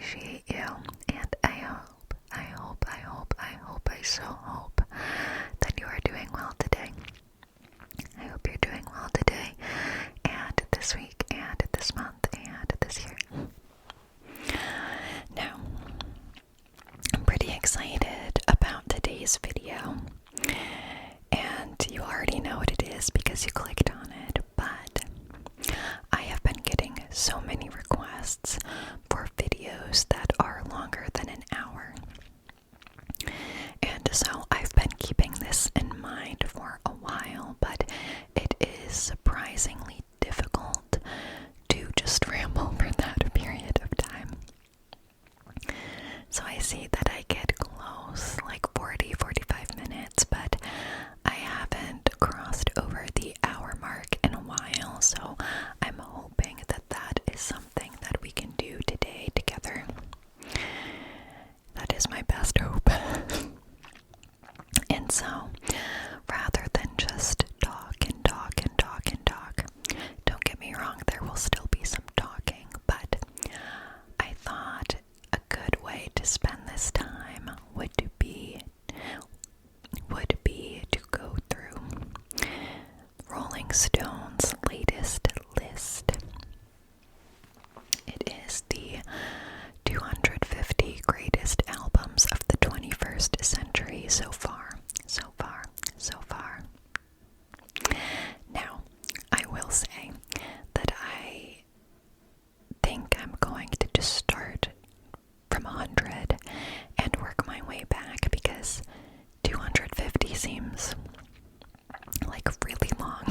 appreciate you, and I so hope that you are doing well today. I hope you're doing well today, and this week, and this month, and this year. Now, I'm pretty excited about today's video, and you already know what it is because you clicked on it, but I have been getting so many requests for videos that are longer than an hour. And so I've been keeping this in mind for a while, but it is surprisingly difficult to just ramble for that period of time. So I see that I get close, like 40-45 minutes, but I haven't crossed over the hour mark in a while, so I'm hoping that that is something that we can do today together. That is my best hope. And so, rather than just talk, don't get me wrong, there will still be some talking, but I thought a good way to spend this time would be to go through Rolling Stone's latest list. It is the 250 greatest albums of the 21st century so far. Now, I will say that I think I'm going to just start from 100 and work my way back because 250 seems like really long.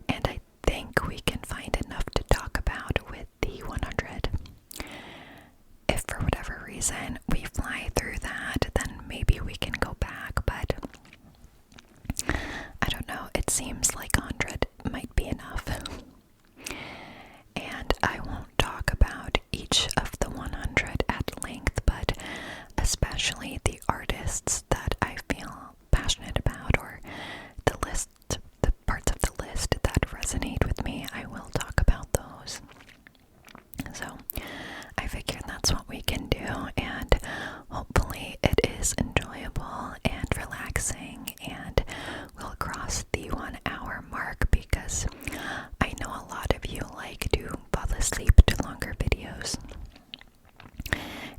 And I think we can find enough to talk about with the 100. If for whatever reason we fly through that, then maybe we can go back, but I don't know, it seems like 100 might be enough. And I won't talk about each of the 100 at length, but especially the artists that I feel passionate about, or the parts of the list that resonate with me, I will talk about those. So I figured that's what we can do, and hopefully it is enjoyable and relaxing, and we'll cross the 1 hour mark because I know a lot of you like to fall asleep to longer videos.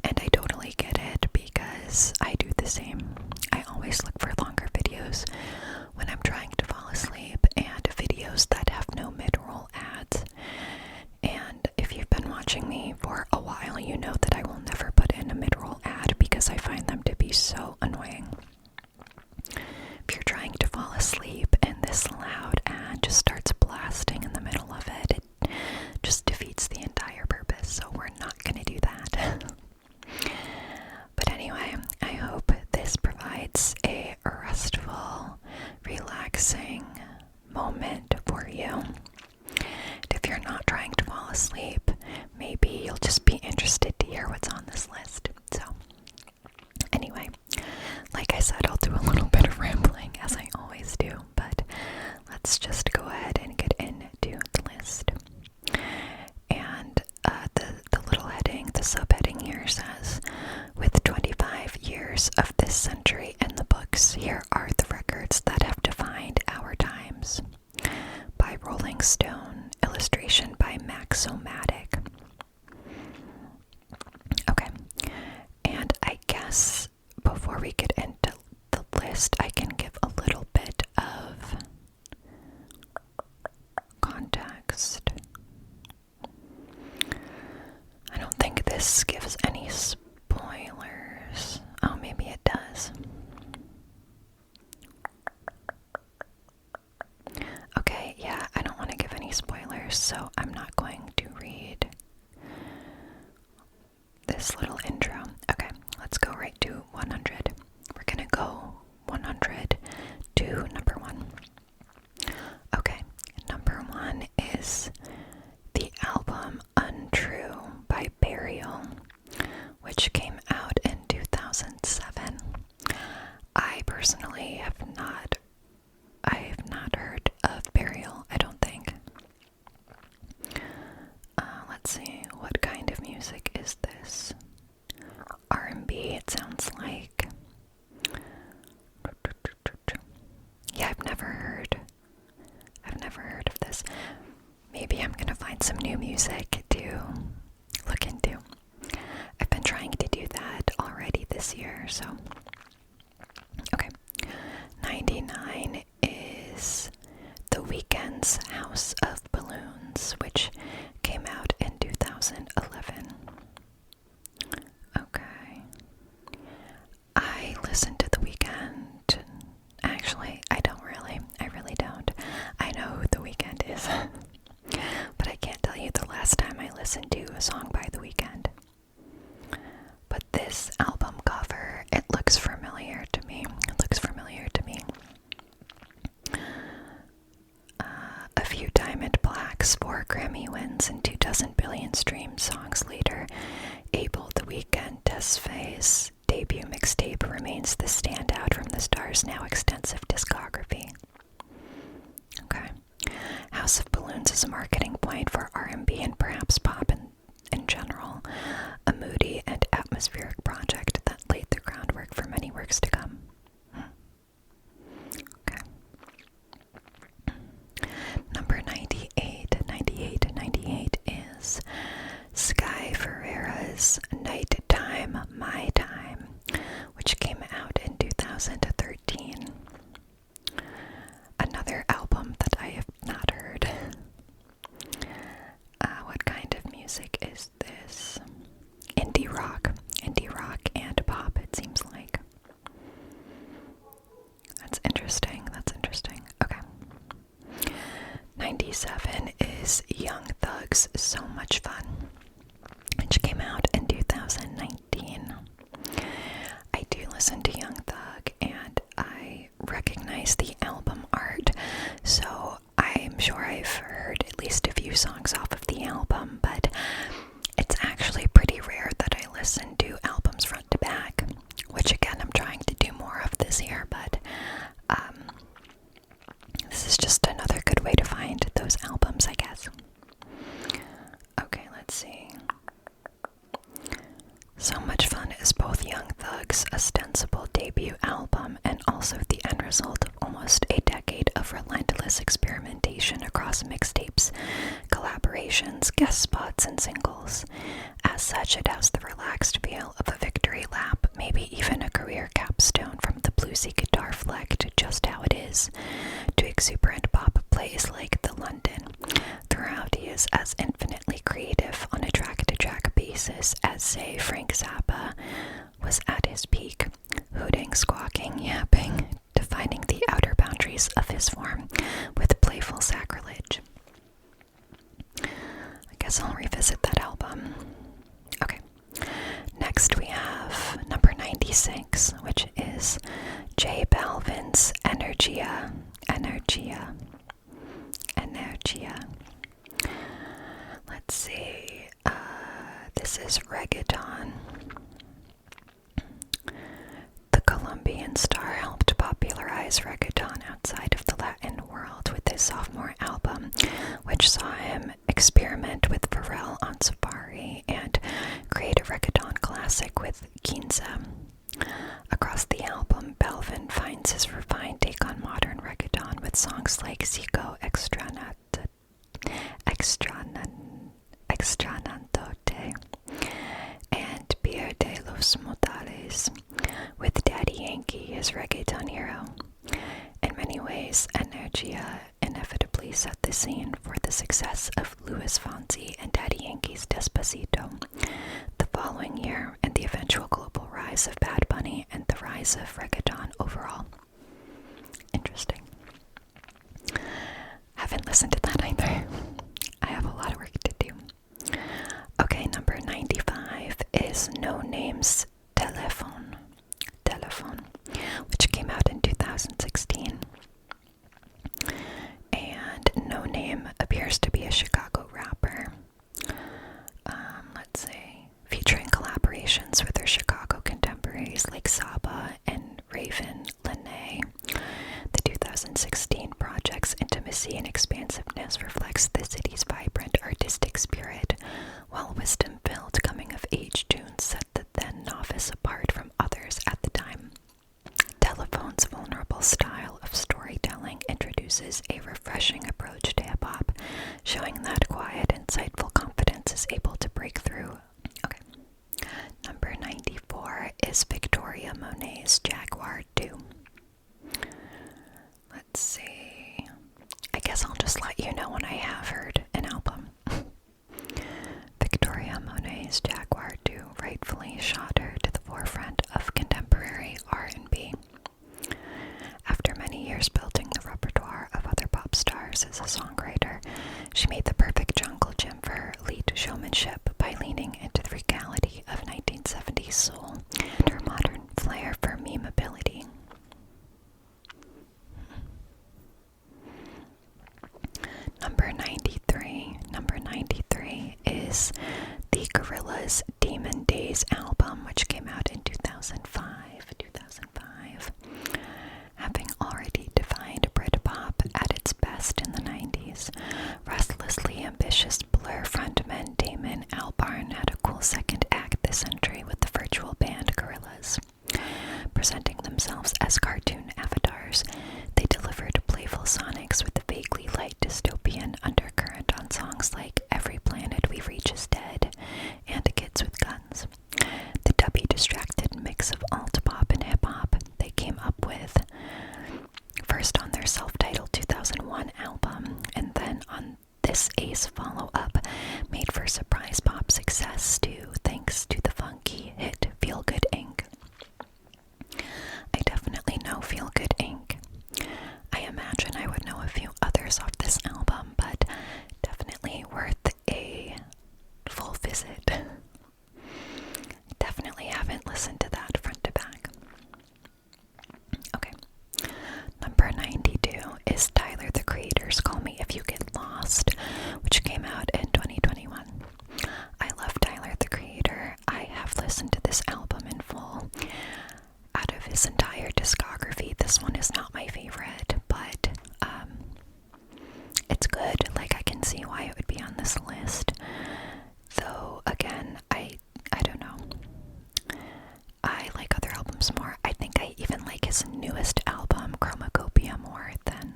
And I totally get it because I do the same. I always look for longer videos when I'm trying to fall asleep, and videos that have no mid-roll ads. And if you've been watching me for a while, you know that I will never put in a mid-roll ad because I find them to be so annoying. If you're trying to fall asleep and this loud ad just starts blasting in the middle of it, it just defeats the entire purpose, so we're not going to do that. But anyway, I hope this provides a restful, relaxing moment for you. And if you're not trying to fall asleep, maybe you'll just be interested to hear what's on this list. So, anyway, like I said, I'll do a little bit of rambling, as I always do, but let's just go ahead and get into the list. And the little heading, the subheading here says, with 25 years of this century in the books, here are the records that have defined our times. By Rolling Stone, illustration by Maxomatic. Okay, and I guess before we get into the list, I can give a little bit of context. I don't think this gives any spoilers. Oh, maybe it does. Okay, yeah, I don't want to give any spoilers, so I'm not going to read this little intro. Okay, let's go right to 100. We're gonna go 100 to number 1. Okay, number 1 is the album Untrue by Burial, which came out in 2007. I personally have not heard of Burial, I don't think. Let's see, what kind of music is this year, so. Okay. 99 is The Weeknd's House of Balloons, which came out in 2011. Okay. I listen to The Weeknd. Actually, I don't really. I really don't. I know who The Weeknd is. But I can't tell you the last time I listened to a song by The Weeknd. But this album cover, it looks familiar to me. It looks familiar to me. A few Diamond Blacks, 4 Grammy wins, and 24 billion streamed songs later, Able The Weeknd Test Phase debut mixtape remains the standout from the star's now extensive discography. Okay. House of Balloons is a marketing point for R&B and perhaps pop in general, a moody and atmospheric project that laid the groundwork for many works to come. Okay. Number 98 is Sky Ferreira's Nighttime, My Time, which came out in 2013. Another album that I have not heard. What kind of music is this? Indie rock and pop, it seems like. That's interesting. Okay. 97 is Young Thug's So Much Fun, which came out in 2019. I do listen to Young Thug, and I recognize the album art, so I'm sure I've heard at least a few songs off of the album, but it's actually pretty rare that I listen to albums front to back, which again I'm trying to do more of this year, but this is just another good way to find those albums, I guess. Okay, let's see. So Much Fun is both Young Thug's ostensible debut album and also the end result of almost a decade of relentless experimentation across mixtapes, collaborations, guest spots, and singles. As such, it has the relaxed feel of a victory lap, maybe even a career capstone from the bluesy guitar fleck to Just How It Is, to exuberant pop plays like The London. Throughout, he is as infinitely creative on a track-to-track basis as, say, Frank Zappa was at his peak, hooting, squawking, yapping, defining the outer boundaries of his form with playful sacrilege. I guess I'll revisit that album. Okay. Next we have number 96, which is J Balvin's Energia. Let's see. This is reggaeton. The Colombian star helped popularize reggaeton outside of the Latin world with his sophomore album, which saw him experiment with Pharrell on Safari and create a reggaeton classic with Ginza. Across the album, Balvin finds his refined take on modern reggaeton with songs like Zico Extranandote and Pierde los Modales, with Daddy Yankee his reggaeton hero. In many ways, Energia inevitably set the scene for the success of Luis Fonsi and Daddy Yankee's Despacito the following year, and the eventual global rise of Bad Bunny and the rise of reggaeton overall. Interesting. Haven't listened to that either. I have a lot of work to do. Okay, number 95 is No Name's Telephone, which came out in 2016. And No Name appears to be a Chicago rapper. Let's see. Featuring collaborations with their Chicago contemporaries like Saba and Raven Lene. The 2016 project's intimacy and expansiveness reflects the city's vibrant artistic spirit, while wisdom-filled coming-of-age tunes set the then I have heard an album. Victoria Monet's Jaguar 2 rightfully shot her to the forefront of contemporary R&B. After many years building the repertoire of other pop stars as a songwriter, she made the perfect jungle gym for her elite showmanship by leaning into the regality of 1970s soul and her modern flair for memeability. Number 93 is the Gorillaz Demon Days album, which came out in 2005. Having already defined Britpop at its best in the 90s, restlessly ambitious Blur frontman Damon Albarn had a cool second act this century with the virtual band Gorillaz. Presenting themselves as cartoon avatars, they delivered playful sonics with a vaguely light dystopian undercurrent on songs like Every Planet We Reach Is Dead and Kids with Guns. The dubby distracted mix of alt-pop and hip-hop they came up with, first on their self-titled 2001 album, and then on this Ace follow-up, made for surprise pop success too, thanks to the funky hit Feel Good Inc. I definitely know Feel Good Inc. I imagine I would know a few others off this album, but definitely worth a full visit. Definitely haven't listened to that front to back. Okay. Number 92 is Tyler the Creator's Call Me If You Get Lost, which came out in 2021. I love Tyler the Creator. I have listened to this album in full. Out of his entire discography, this one is not my favorite, but it's good. Like, I can see why it would be on this list. Though, again, I don't know. I like other albums more. I think I even like his newest album, Chromacopia, more than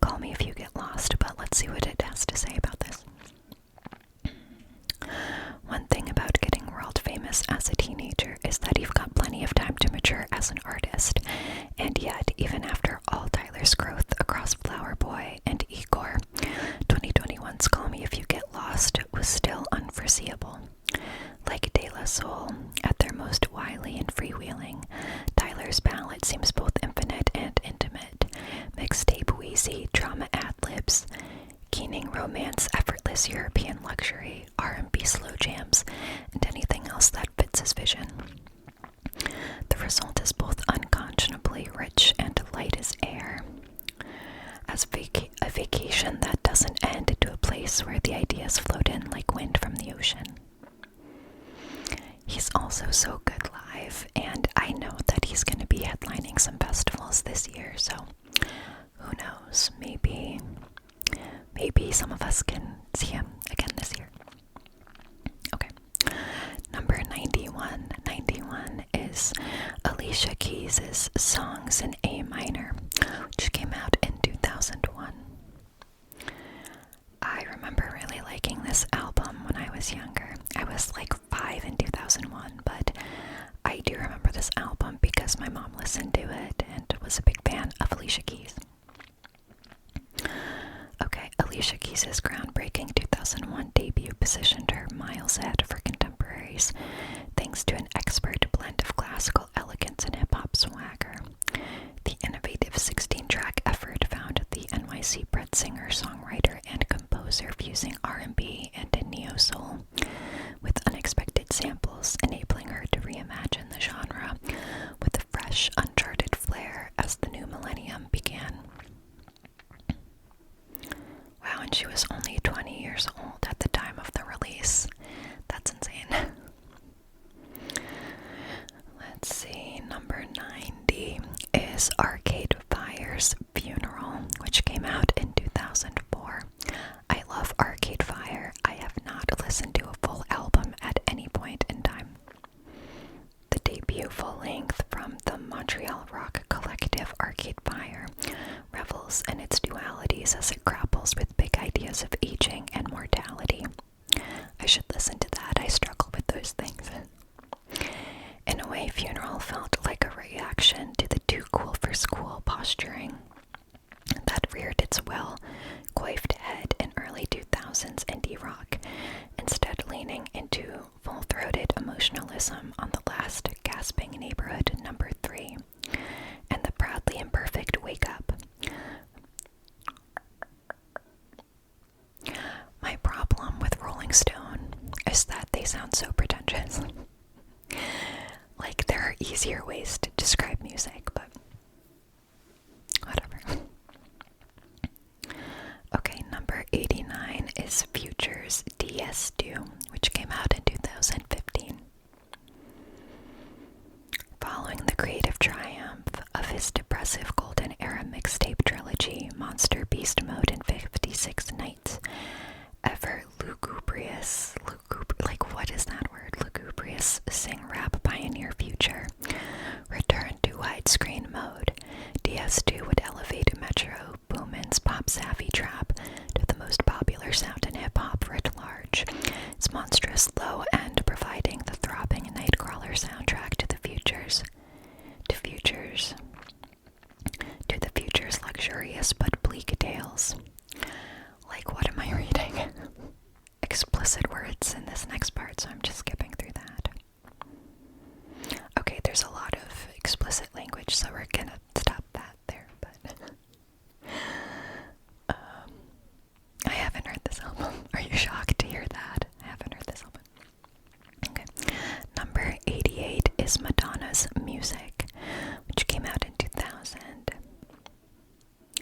Call Me If You Get Lost, but let's see what it has to say about this. One thing about getting world famous as a teenager is that you've got plenty of time to mature as an artist, and yet, even after all Tyler's growth across Flower Boy and Igor, 2021's Call Me If You Get Lost was still unforeseeable. Like De La Soul, at their most wily and freewheeling, Tyler's palette seems both infinite and intimate. Mixtape wheezy drama ad-libs, keening romance, effortless European luxury, R&B slow jams, and anything else that fits his vision. The result is both unconscionably rich and light as air. As a vacation that doesn't end to a place where the ideas float in like wind from the ocean. He's also so good live, and I know that he's going to be headlining some festivals this year, so who knows, maybe some of us can see him again this year. Okay, number 91 is Alicia Keys' Songs in A Minor, which came out in 2001. I remember really liking this album when I was younger. I was like 5 in 2001, but I do remember this album because my mom listened to it and was a big fan of Alicia Keys. Okay, Alicia Keys' groundbreaking 2001 debut positioned her miles ahead for contemporaries, thanks to an expert blend of classical elegance and hip-hop swagger. The innovative 16-track effort found the NYC-bred singer, songwriter, and composer fusing R&B and neo-soul with unexpected samples, enabling her to reimagine the genre with a fresh, uncharted flair as the new millennium began. Wow, and she was only 20 years old at the time of the release. That's insane. Let's see, number 90 is Arcade Fire's Funeral, which came out in 2004. I love Arcade Fire. I have not listened to a full album at any point in time. The debut full-length from the Montreal rock collective Arcade Fire revels in its dualities as it grapples with big ideas of aging and mortality. I should listen to that. I struggle with those things. In a way, Funeral felt like a reaction to the too cool for school posturing that reared its well-coiffed head in emotionalism on the last gasping neighborhood, number 3, and the proudly imperfect Wake Up. My problem with Rolling Stone is that they sound so pretentious. Like, there are easier ways to describe music, but whatever. Okay, number 89 is Future's DS2, which came out in 2015. Following the creative triumph of his depressive golden era mixtape trilogy, Monster Beast Mode and 56 Nights, ever lugubrious, what is that word? Lugubrious sing-rap pioneer Future returned to widescreen mode. DS2 would elevate Metro Boomin's pop-savvy trap to the most popular sound in hip-hop writ large, its monstrous low end providing the throbbing Nightcrawler soundtrack to the Future's luxurious but bleak tales. Like, what am I reading? Explicit words in this next part, so I'm just skipping through that. Okay, there's a lot of explicit language, so we're gonna stop that there, but I haven't heard this album. Are you shocked to hear that? I haven't heard this album. Okay. Number 88 is Madonna's Music, which came out in 2000.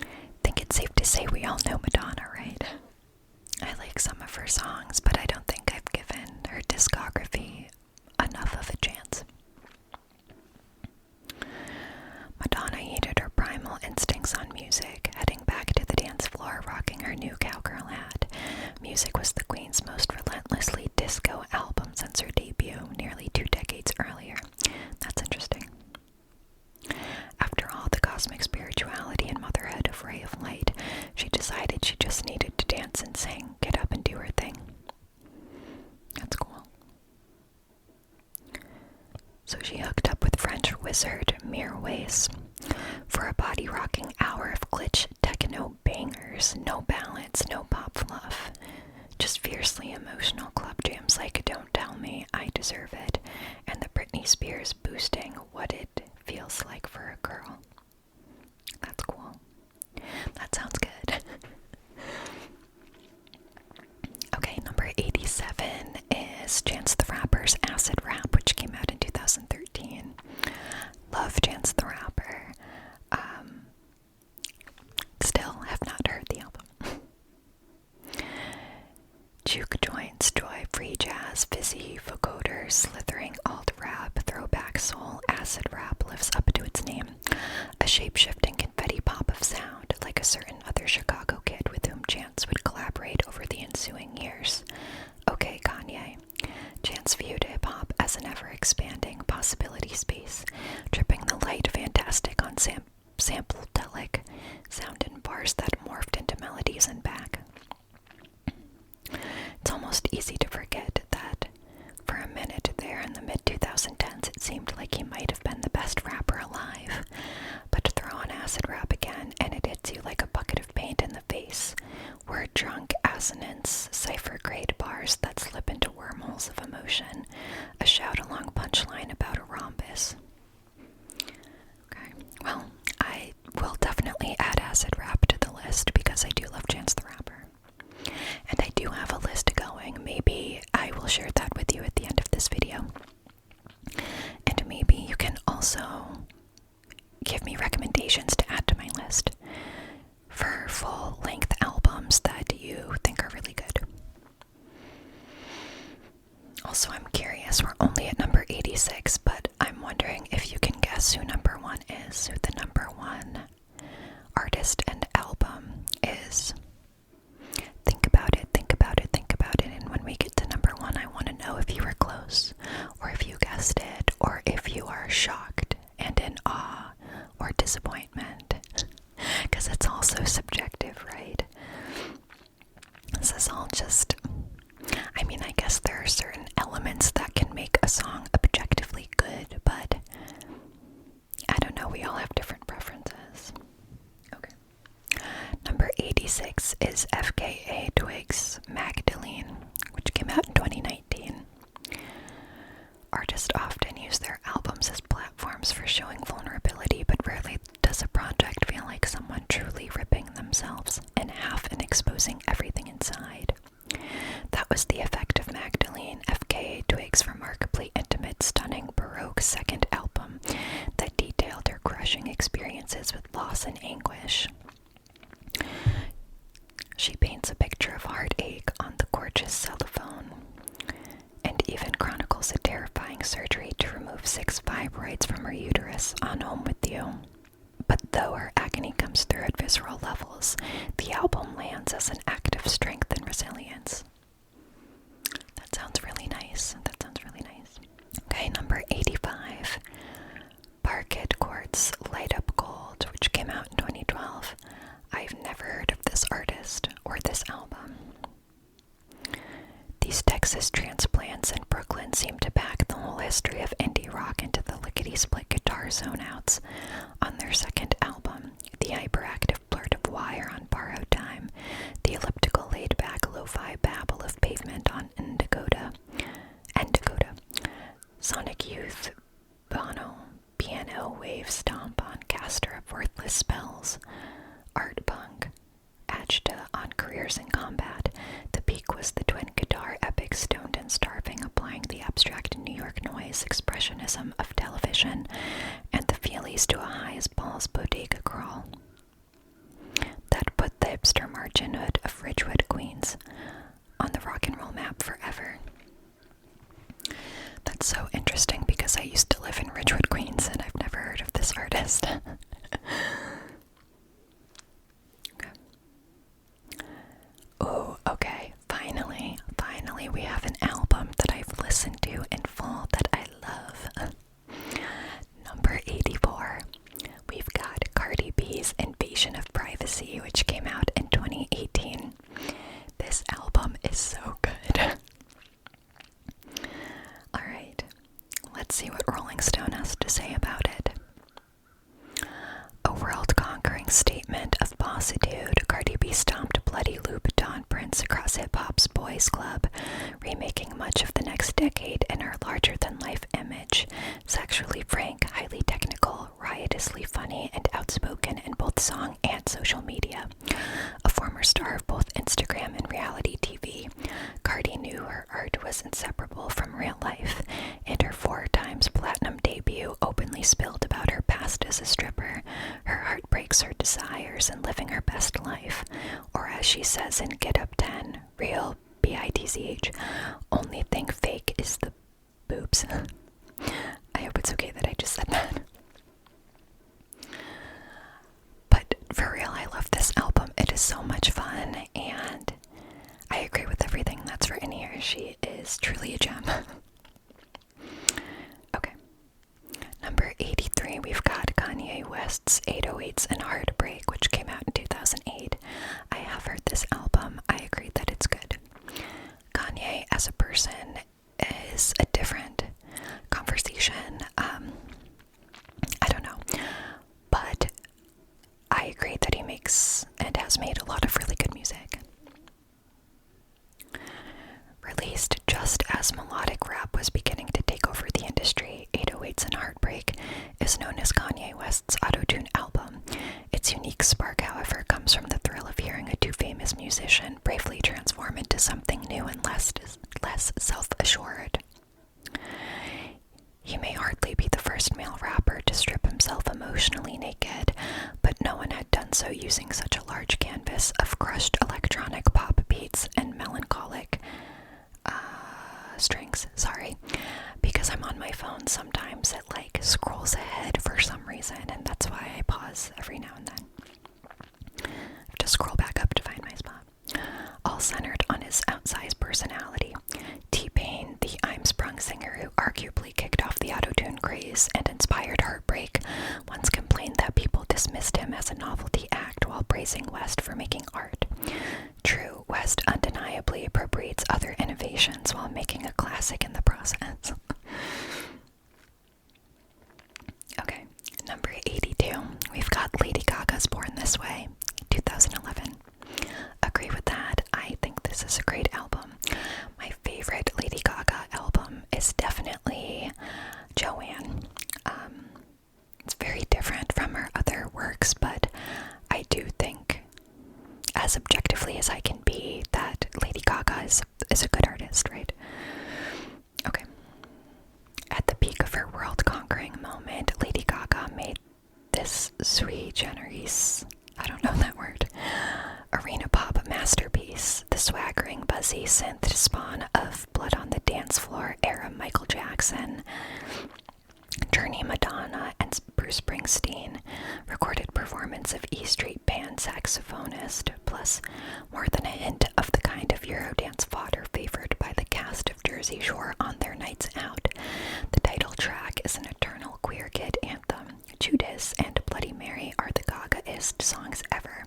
I think it's safe to say we all know Madonna, right? I like some of her songs, but I don't think I've given her discography enough of a chance. Madonna heeded her primal instincts on music, heading back to the dance floor, rocking her new cowgirl hat. Music was the Queen's most relentlessly disco album since her debut, nearly 2 decades earlier. That's interesting. After all the cosmic spirituality and motherhood of Ray of Light, she decided she just needed to dance and sing, get up and do her thing. That's cool. So she hooked up with French wizard Mirwais for a body-rocking hour of glitch techno bangers, no ballads, no pop fluff, just fiercely emotional club jams like Don't Tell Me, I Deserve It, and the Britney Spears boosting What It Feels Like for a Girl. That's cool. That sounds good. Okay, number 87 is Chance the Rapper's Acid Rap, which came out in 2013. Love Chance the Rapper. Still have not heard the album. Juke joints, joy, free jazz, fizzy, vocoder, slithering alt-rap, throwback soul, acid rap lives up to its name. A shape-shifting confetti pop of sound, like a certain other Chicago kid with whom Chance would collaborate over the ensuing years. Okay, Kanye. Chance viewed hip-hop as an ever-expanding possibility space, tripping the light fantastic on sample-delic sound in bars that morphed into melodies and back. It's almost easy to forget that for a minute there in the mid-2010s it seemed like he might have been the best rapper alive, but throw on acid rap again and it hits you like a bucket of paint in the face. Word-drunk assonance, cipher-grade bars that slip into wormholes of emotion, a shout-along punchline about a rhombus. Okay, well, I will definitely add acid rap to the list because I do love Chance the Rapper. And I do have a list going. Maybe I will share that with you at the end of this video. And maybe you can also give me recommendations to add to my list for full-length albums that you think are really good. Also, I'm curious, we're only at number 86, but I'm wondering if you can guess who number 1 is, who the number 1 artist and album is. Think about it, think about it, think about it, and when we get to number 1, I want to know if you were close, or if you guessed it, or if you are shocked and in awe or disappointment, because it's also subjective, right? This is all just, I mean, I guess there are certain elements that can make a song objectively good, but I don't know, we all have different preferences. Okay. Number 86 remarkably intimate, stunning, Baroque second album that detailed her crushing experiences with loss and anguish. She paints a picture of heartache on the gorgeous cellophane, and even chronicles a terrifying surgery to remove 6 fibroids from her uterus on Home With You. But though her agony comes through at visceral levels, the album lands as an act of strength and resilience. That sounds really nice. Okay, number 85. Parquet Quartz Light Up Gold, which came out in 2012. I've never heard of this artist or this album. These Texas transplants in Brooklyn seem to pack the whole history of indie rock into the lickety-split guitar zone-outs on their second album, the hyperactive blurt of wire on Borrowed Time, the elliptical laid-back lo-fi babble of Pavement on Dakota, Sonic Youth, Bono, piano wave stomp on Caster of Worthless Spells, art punk, Agita on Careers in Combat. The peak was the twin guitar epic Stoned and Starving, applying the abstract New York noise expressionism of television and the feelies to a high as balls bodega crawl. That put the hipster margin hood of Ridgewood, Queens on the rock and roll map forever. That's so interesting because I used to live in Ridgewood, Queens, and I've never heard of this artist. Oh, okay. Finally, we have an album that I've listened to in full that I love. Number 84. We've got Cardi B's Invasion of Privacy, which came out in 2018. This album is so good. Alright, let's see what Rolling Stone has to say about it. A world-conquering statement of bossitude, Cardi B stomped bloody Louboutin prints across hip-hop's boys' club, remaking much of the next decade in her larger-than-life image. Sexually frank, highly technical, riotously funny, and outspoken in both song and social media. A former star of both Instagram and reality TV, Cardi knew her art was inseparable from real life, and her 4 times platinum debut openly spilled about her past as a stripper, her heartbreaks, her desires, and living her best life. Or as she says in Get Up 10, real, B-I-T-C-H, only thing fake is the boobs. I hope it's okay that I just said that. But for real, I love this album. It is so much fun, and I agree with everything that's written here. She is truly a gem. Okay. Number 83, we've got Kanye West's 808s and Heartbreak, which came out in 2008. I have heard this album. I agree that it's good. Kanye as a person is a different conversation. I don't know. But I agree that he makes and has made a lot of really good music. Released just as melodic rap was beginning to take over the industry, 808s and Heartbreak is known as Kanye West's auto-tune album. Its unique spark, however, comes from the thrill of hearing a too-famous musician bravely transform into something new and less self-assured. He may hardly be the first male rapper to strip himself emotionally naked, but no one had done so using such a large canvas of crushed electronic pop beats and melancholic strings, because I'm on my phone sometimes it like scrolls ahead for some reason, and that's why I pause every now and then. I have to scroll back up to find my spot. All centered on his outsized personality. T-Pain, the I'm Sprung singer who arguably kicked off the auto-tune craze and inspired Heartbreak, once complained that people dismissed him as a novelty act while praising West for making art. True, West undeniably appropriates other innovations while making a classic in the process. Okay, number 82. We've got Lady Gaga's Born This Way, 2011. Agree with that. I think this is a great album. My favorite Lady Gaga album is definitely Joanne. It's very different from her other works, but I do think peak of her world-conquering moment, Lady Gaga made this sui generis, I don't know that word, arena pop masterpiece, the swaggering, buzzy synth spawn of Blood on the Dance Floor era Michael Jackson, Journey, Madonna, and Bruce Springsteen, recorded performance of E Street Band saxophonist, plus more than a hint of the kind of Eurodance fodder favored by the cast of Jersey Shore on their nights out. The title track is an eternal queer kid anthem. Judas and Bloody Mary are the Gaga-ist songs ever.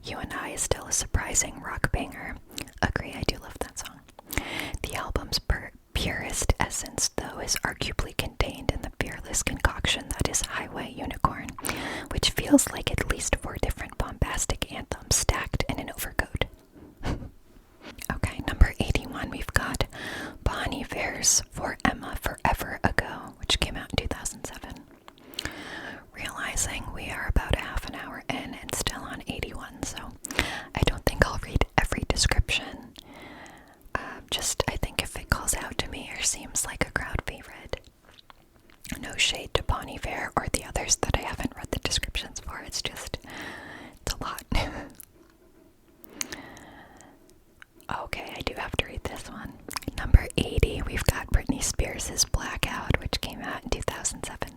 You and I is still a surprising rock banger. Agree, I do love that song. The album's purest essence, though, is arguably contained in the fearless concoction that is Highway Unicorn, which feels like at least 4 different bombastic anthems stacked in an overcoat. Okay, number 81, we've got Bon Iver's For Emma Forever Ago, which came out in 2007. Realizing we are about a half an hour in and still on 81, so I don't think I'll read every description. I think if it calls out to me or seems like a crowd favorite. No shade to Bon Iver or the others that I haven't read the descriptions for, it's a lot. Okay, I do have to read this one. Number 80, we've got Britney Spears' Blackout, which came out in 2007.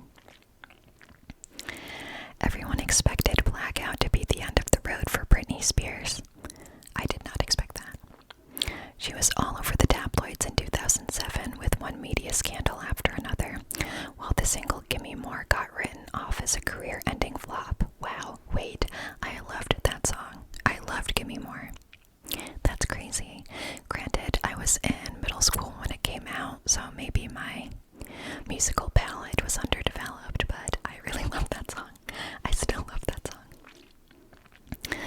Everyone expected Blackout to be the end of the road for Britney Spears. I did not expect that. She was all over the tabloids in 2007 with one media scandal after another, while the single Gimme More got written off as a career-ending flop. Wow, wait, I loved that song. I loved Gimme More. That's crazy. Granted, I was in middle school when it came out, so maybe my musical palette was underdeveloped, but I really love that song. I still love that song.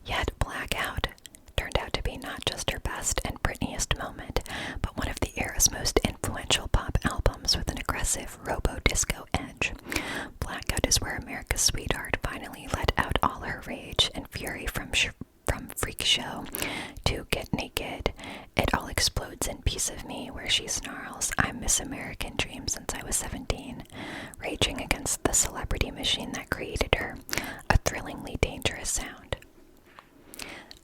Yet, Blackout turned out to be not just her best and Britneyest moment, but one of the era's most influential pop albums with an aggressive robo-disco edge. Blackout is where America's sweetheart finally let out all her rage and fury from Freak Show to Get Naked. It all explodes in Piece of Me, where she snarls, "I'm Miss American Dream since I was 17, raging against the celebrity machine that created her, a thrillingly dangerous sound."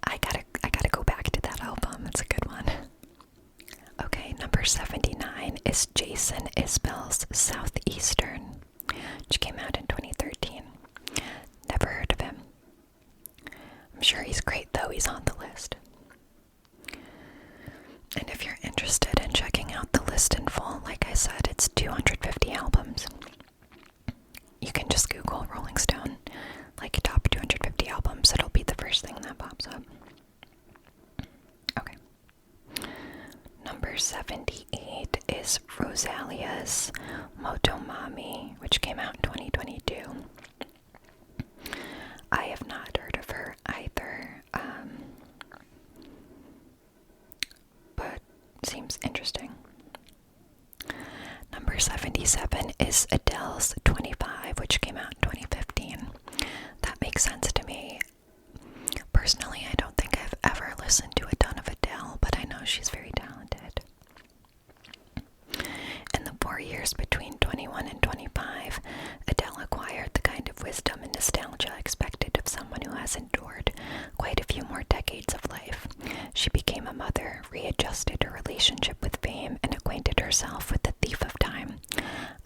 I gotta go back to that album. It's a good one. Okay, number 79 is Jason Isbell's Southeastern, which came out in 2013. Never heard of him. I'm sure he's great, though. He's on the list. And if you're interested in checking out the list in full, like I said, it's 250 albums. You can just Google Rolling Stone, like top 250 albums. It'll be the first thing that pops up. Okay. Number 78 is Rosalia's Motomami, which came out in 2022. I have not heard of her either, but seems interesting. Number 77 is Adele's 25, which came out in 2015. That makes sense to me. Personally, I don't think I've ever listened to a ton of Adele, but I know she's very talented. In the 4 years between 21 and 25, Adele acquired the kind of wisdom and nostalgia expected of someone who has endured quite a few more decades of life. She became a mother, readjusted her relationship with fame, and acquainted herself with the thief of time.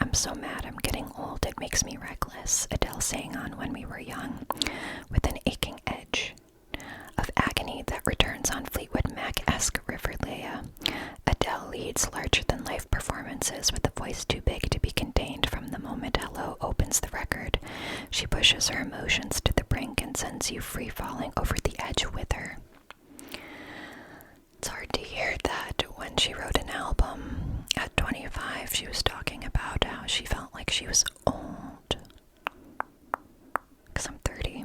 "I'm so mad I'm getting old, it makes me reckless," Adele sang on When We Were Young, with an aching edge of agony that returns on Fleetwood Mac-esque Riverdale. Adele leads larger-than-life performances with a voice too big to be contained from the moment Hello opens the record. She pushes her emotions to the brink and sends you free-falling over the edge with her. It's hard to hear that when she wrote an album at 25, she was talking about how she felt like she was old. Because I'm 30.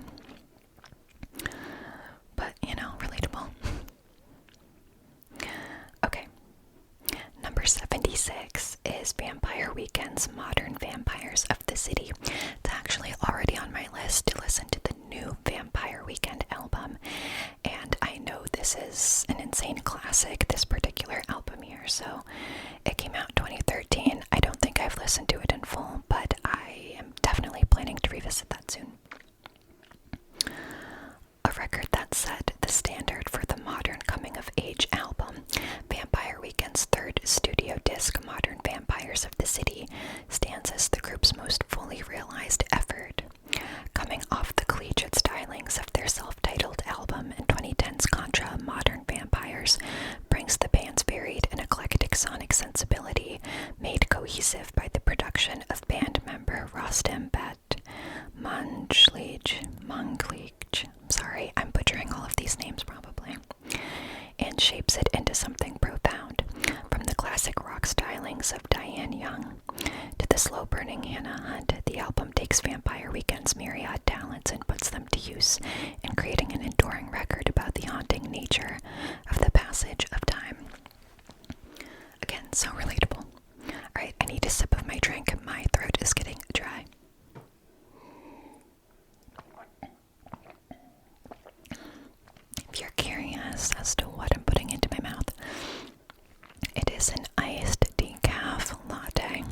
But, relatable. Okay. Number 76 is Vampire Weekend's Modern Vampires of the City. It's actually already on my list to listen to the new Vampire Weekend album. And I know this is an insane classic, this particular album here. So it came out in 2013. I don't think I've listened the City stands as the group's most fully realized effort. Coming off the collegiate stylings of their self-titled album and 2010's Contra Modern Vampires brings the band's varied and eclectic sonic sensibility, made cohesive by the production of band member Rostam Manjlij. Sorry, I'm butchering all of these names probably. And shapes it into something profound. From the classic rock stylings of Diane Young to the slow-burning Hannah Hunt, the album takes Vampire Weekend's myriad talents and puts them to use in creating an enduring record about the haunting nature of the passage of time. Again, so relatable. Alright, I need a sip of my drink. My throat is getting dry. If you're curious as to what I'm putting into my mouth, it is an iced decaf latte.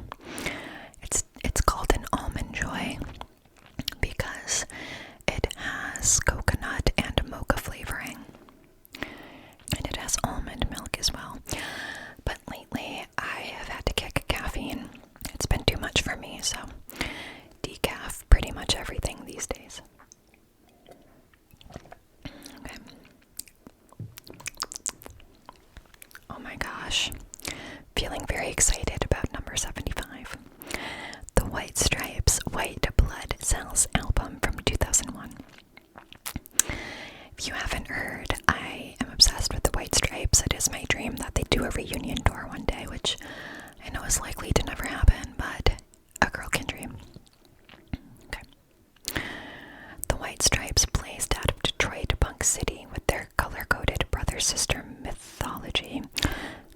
It's called an Almond Joy because it has coconut and mocha flavoring. And it has almond milk as well. But lately, I have had to kick caffeine. It's been too much for me, so decaf pretty much everything these days. Okay. Oh my gosh. Feeling very excited about number 75. The White Stripes' White Blood Cells album from 2001. If you haven't heard, I am obsessed with the White Stripes. It is my dream that they do a reunion tour one day, which I know is likely to never happen, but a girl can dream. Okay. The White Stripes blazed out of Detroit Punk City with their color-coded brother-sister mythology,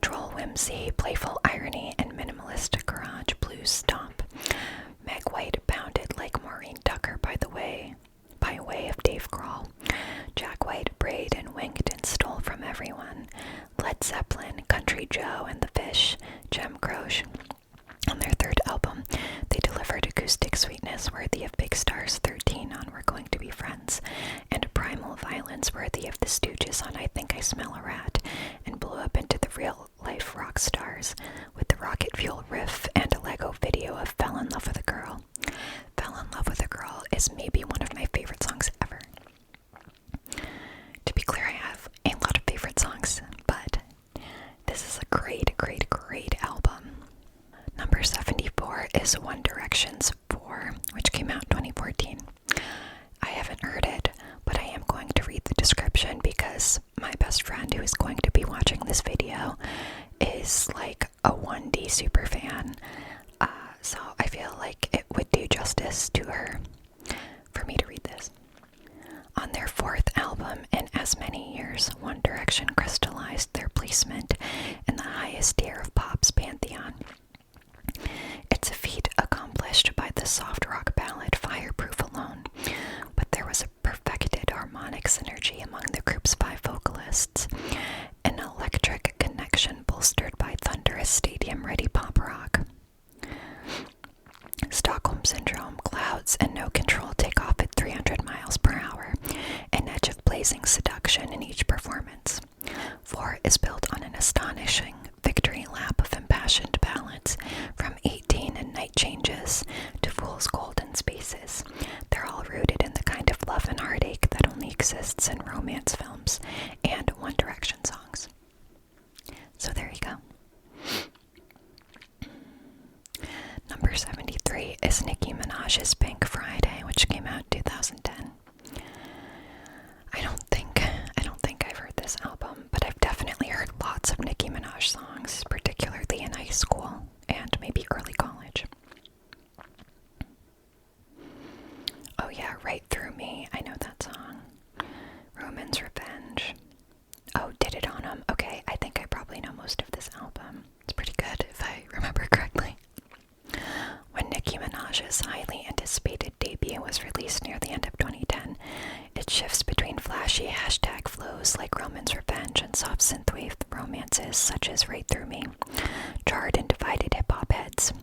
droll whimsy, playful irony, and minimalist garage blues stomp. Meg White pounded like Maureen Tucker by way of Dave Grohl. Jack White brayed and winked and stole from everyone. Led Zeppelin, Country Joe and the Fish, Jem Croce. On their third album, they delivered acoustic sweetness worthy of Big Star's 13 on We're Going to Be Friends, and primal violence worthy of the Stooges on I Think I Smell a Rat, and blew up into the real-life rock stars with the rocket fuel riff and a Lego video of Fell in Love with a Girl. Fell in Love with a Girl is maybe one of my favorite songs ever. To be clear, I have a lot of favorite songs, but this is a great album. Number 74 is One Direction's 4, which came out in 2014. I haven't heard it, but I am going to read the description because my best friend who is going to be watching this video is like a 1D super fan. So I feel like it would do justice to her for me to read this. On their fourth album in as many years, One Direction crystallized their placement in the highest tier of pop's pantheon. It's a feat accomplished by the soft rock ballad Fireproof alone, but there was a perfected harmonic synergy among the group's 5 vocalists, an electric connection bolstered by thunderous stadium-ready pop rock. Stockholm Syndrome, Clouds, and No Control take off at 300 miles per hour, an edge of blazing seduction in each performance. 4 is built on an astonishing victory lap of impassioned ballads, from 18 and Night Changes to Fool's Gold and Spaces. They're all rooted in the kind of love and heartache that only exists in romance films and One Direction songs. So there you go. Number 73 is Nicki Minaj's Pink Friday, which came out in 2010. I don't think I've heard this album, but I've definitely heard lots of Nicki Minaj songs, particularly in high school and maybe early college. Oh yeah, Right Through Me, I know that song. Roman's Revenge. Oh, Did It On 'Em. Okay, I think I probably know most of this album. It's pretty good if I remember correctly. When Nicki Minaj's highly anticipated debut was released near the end of 2010, it shifts between flashy hashtag flows like Roman's Revenge and soft synthwave romances such as Right Through Me, jarred and divided hip-hop heads.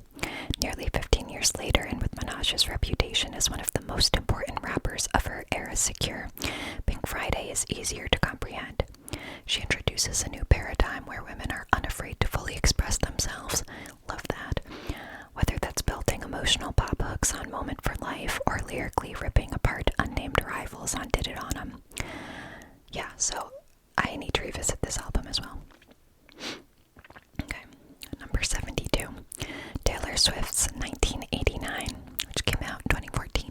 Nearly 15 years later, and with Minaj's reputation as one of the most important rappers of her era secure, Pink Friday is easier to comprehend. She introduces a new paradigm where women are unafraid to fully express themselves. Love that. emotional pop hooks on Moment for Life or lyrically ripping apart unnamed rivals on Did It On 'Em. Yeah, so I need to revisit this album as well. Okay, number 72, Taylor Swift's 1989, which came out in 2014.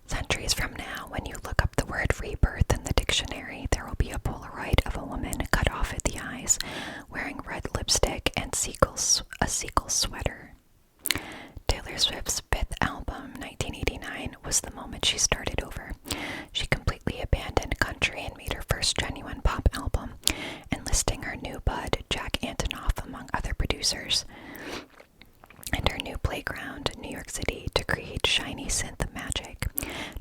Centuries from now, when you look up the word rebirth in the dictionary, there will be a Polaroid of a woman cut off at the eyes, wearing red lipstick and a seagull sweater. Taylor Swift's fifth album, 1989, was the moment she started over. She completely abandoned country and made her first genuine pop album, enlisting her new bud, Jack Antonoff, among other producers, and her new playground, New York City, to create shiny synth magic.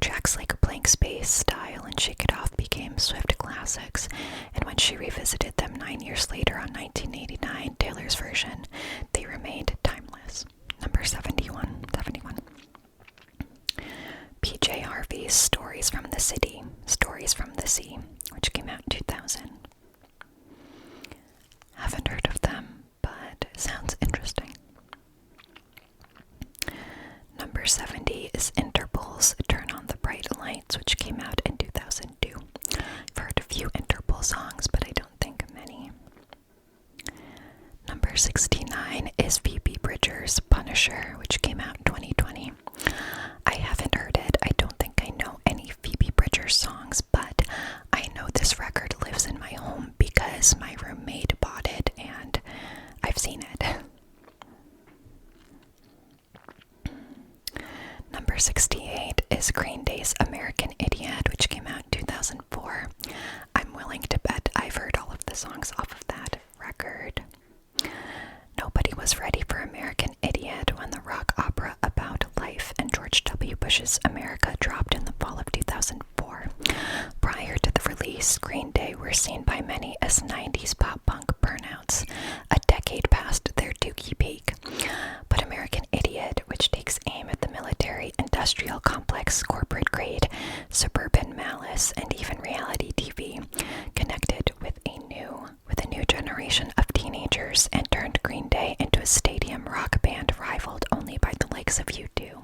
Tracks like Blank Space, Style, and Shake It Off became Swift classics, and when she revisited them 9 years later on 1989, Taylor's version, they remained timeless. Number 71. PJ Harvey's Stories from the Sea, which came out in 2000. Haven't heard of them, but sounds interesting. Number 70 is Interpol's Turn on the Bright Lights, which came out in 2002. I've heard a few Interpol songs, but I don't think many. Number 69 is Phoebe Bridgers' Punisher, which came out in 2020. I haven't heard it. I don't think I know any Phoebe Bridgers songs, but I know this record lives in my home because my roommate bought it and I've seen it. Number 68 is Green Day's American Idiot, which came out in 2004. I'm willing to bet I've heard all of the songs off of that record. Nobody was ready for American Idiot when the rock opera about life and George W. Bush's America dropped in the fall of 2004. Prior to the release, Green Day were seen by many as 90s pop-punk burnouts, a decade past their dookie peak. But American Idiot, which takes aim at the military-industrial complex, corporate-grade, suburban malice, and even reality TV, connected with a new generation of teenagers and turned Green Day into a stadium rock band rivaled only by the likes of U2.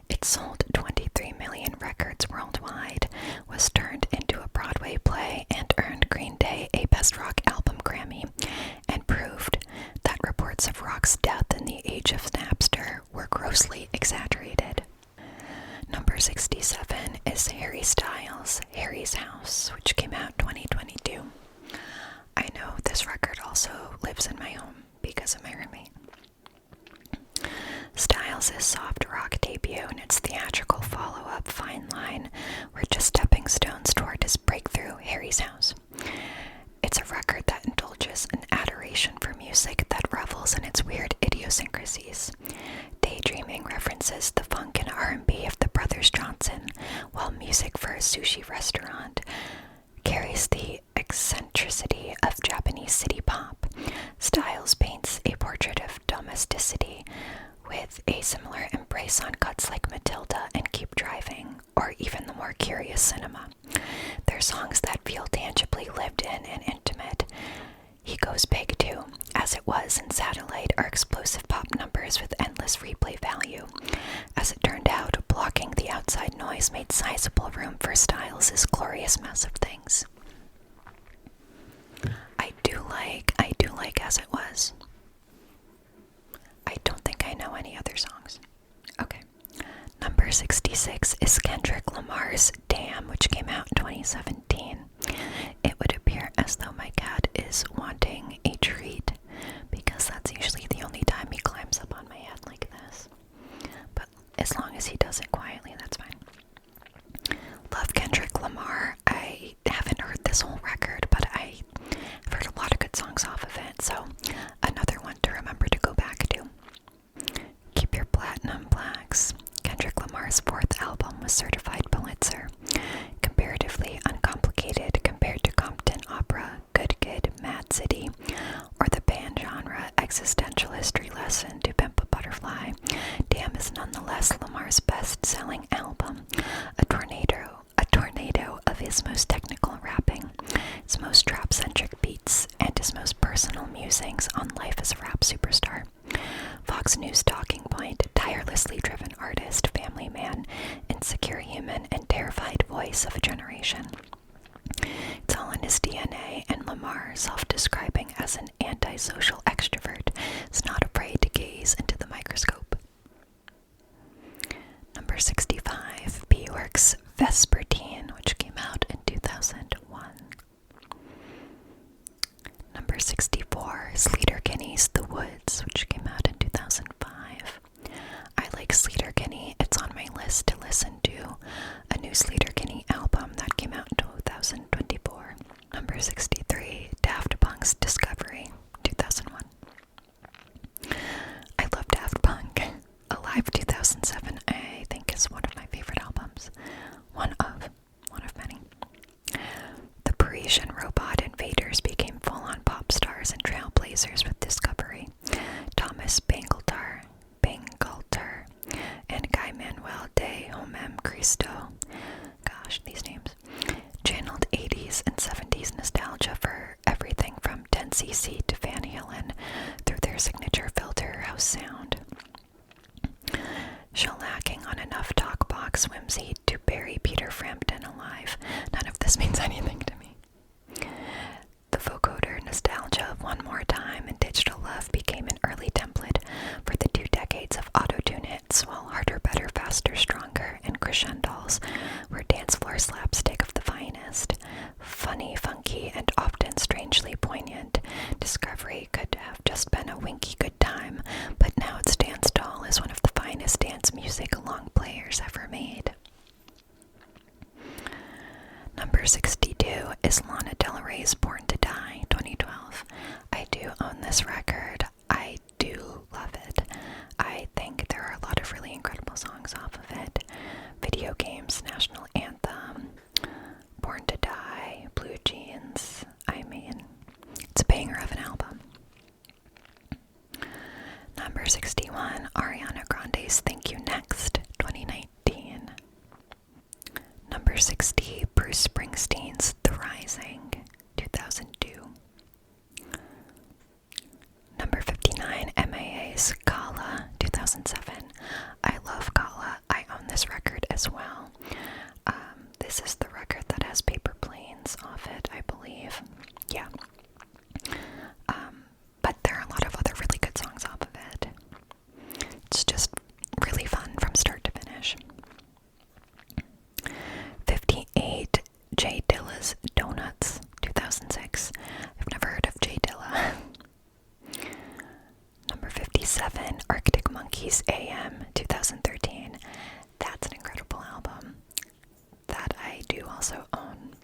It sold 23 million records worldwide, was turned into a Broadway play, and earned Green Day a Best Rock Album Grammy, and proved that reports of rock's death in the age of Napster were grossly exaggerated. Number 67 is Harry Styles' Harry's House, which came out in 2022. I know this record also lives in my home because of my roommate. Styles' soft rock debut and its theatrical follow-up, Fine Line, were just stepping stones toward his breakthrough, Harry's House. It's a record that indulges an adoration for music that revels in its weird idiosyncrasies. Daydreaming references the funk and R&B of the Brothers Johnson, while music for a sushi restaurant carries the eccentricity of Japanese city pop. Styles paints a portrait of domesticity with a similar embrace on cuts like Matilda and Keep Driving, or even the more curious Cinema. They're songs that feel tangibly lived in and intimate. He Goes Big too, As It Was and Satellite are explosive pop numbers with endless replay value. As it turned out, blocking the outside noise made sizable room for Styles' glorious mess of things. I do like As It Was. I don't think I know any other songs. Okay. Number 66 is Kendrick Lamar's Damn, which came out in 2017. It would appear as though my cat is wanting a treat, because that's usually the only time he climbs up on my head like this. But as long as he does it quietly, that's fine. Love Kendrick Lamar. I haven't heard this whole record, but I've heard a lot of good songs off of it, so another one to remember to go back to. Keep Your Platinum Plaques. Kendrick Lamar's fourth album was certified Pulitzer. Comparatively uncomplicated compared to Compton Opera, Good Kid, Mad City, or the band genre existential history lesson To Pimp a Butterfly, Damn is nonetheless Lamar's best-selling album, a tornado of his most technical rapping, his most trap-centric beats, and his most personal musings on life as a rap superstar. Fox News talking point, tirelessly driven artist, family man, insecure human, and terrified voice of a generation. It's all in his DNA, and Lamar, self-describing as an antisocial extrovert, is not afraid to gaze into the microscope. Number 65, Bjork's Vespertine, which came out in 2001. Number 64, Sleater-Kinney's The Woods, which came out in 2005. I like Sleater-Kinney. It's on my list to listen to a new Sleater-Kinney album that came out in 2024. Number 63, Daft Punk's Discovery, 2001. I love Daft Punk. Alive 2007, I think, is one of my favorite albums. One of many. The Parisian robot invaders became full-on pop stars and trailblazers with Discovery. Thomas Bangalter, and Guy Manuel de Homem Cristo, gosh, these names, channeled 80s and 70s nostalgia for everything from 10cc to Van Halen through their signature filter house sound. Shellacking on enough talkbox whimsy to bury Peter Frampton alive. None of this means anything to me. The vocoder nostalgia of One More Time and Digital Love became an early template for the 2 decades of auto-tune hits, while Harder, Better, Faster, Stronger, and Crescendos were dance floor slapstick of the finest. Funny, funky, and often strangely poignant, Discovery could have just been a winky good time, but now its dance doll is one of the finest dance music long players ever made. Number 62 is Lana Del Rey's Born to Die, 2012. I do own this record. I do love it. I think there are a lot of really incredible songs off of it. Video Games, National Anthem, Born to Die, Blue Jeans. I mean, it's a banger of an album. Number 61, Ariana Grande's Thank You Next, 2019. Number 60, Bruce Springsteen's The Rising, 2002. Number 59, MAA's Kala, 2007. I love Kala. I own this record as well. This is the record that has Paper Planes off it, I believe. Yeah. But there are a lot of other really good songs off of it. It's just really fun from start to finish. 58, Jay Dilla's Donuts, 2006. I've never heard of Jay Dilla. Number 57, Arctic Monkeys AM, 2013. That's an incredible album that I do also own.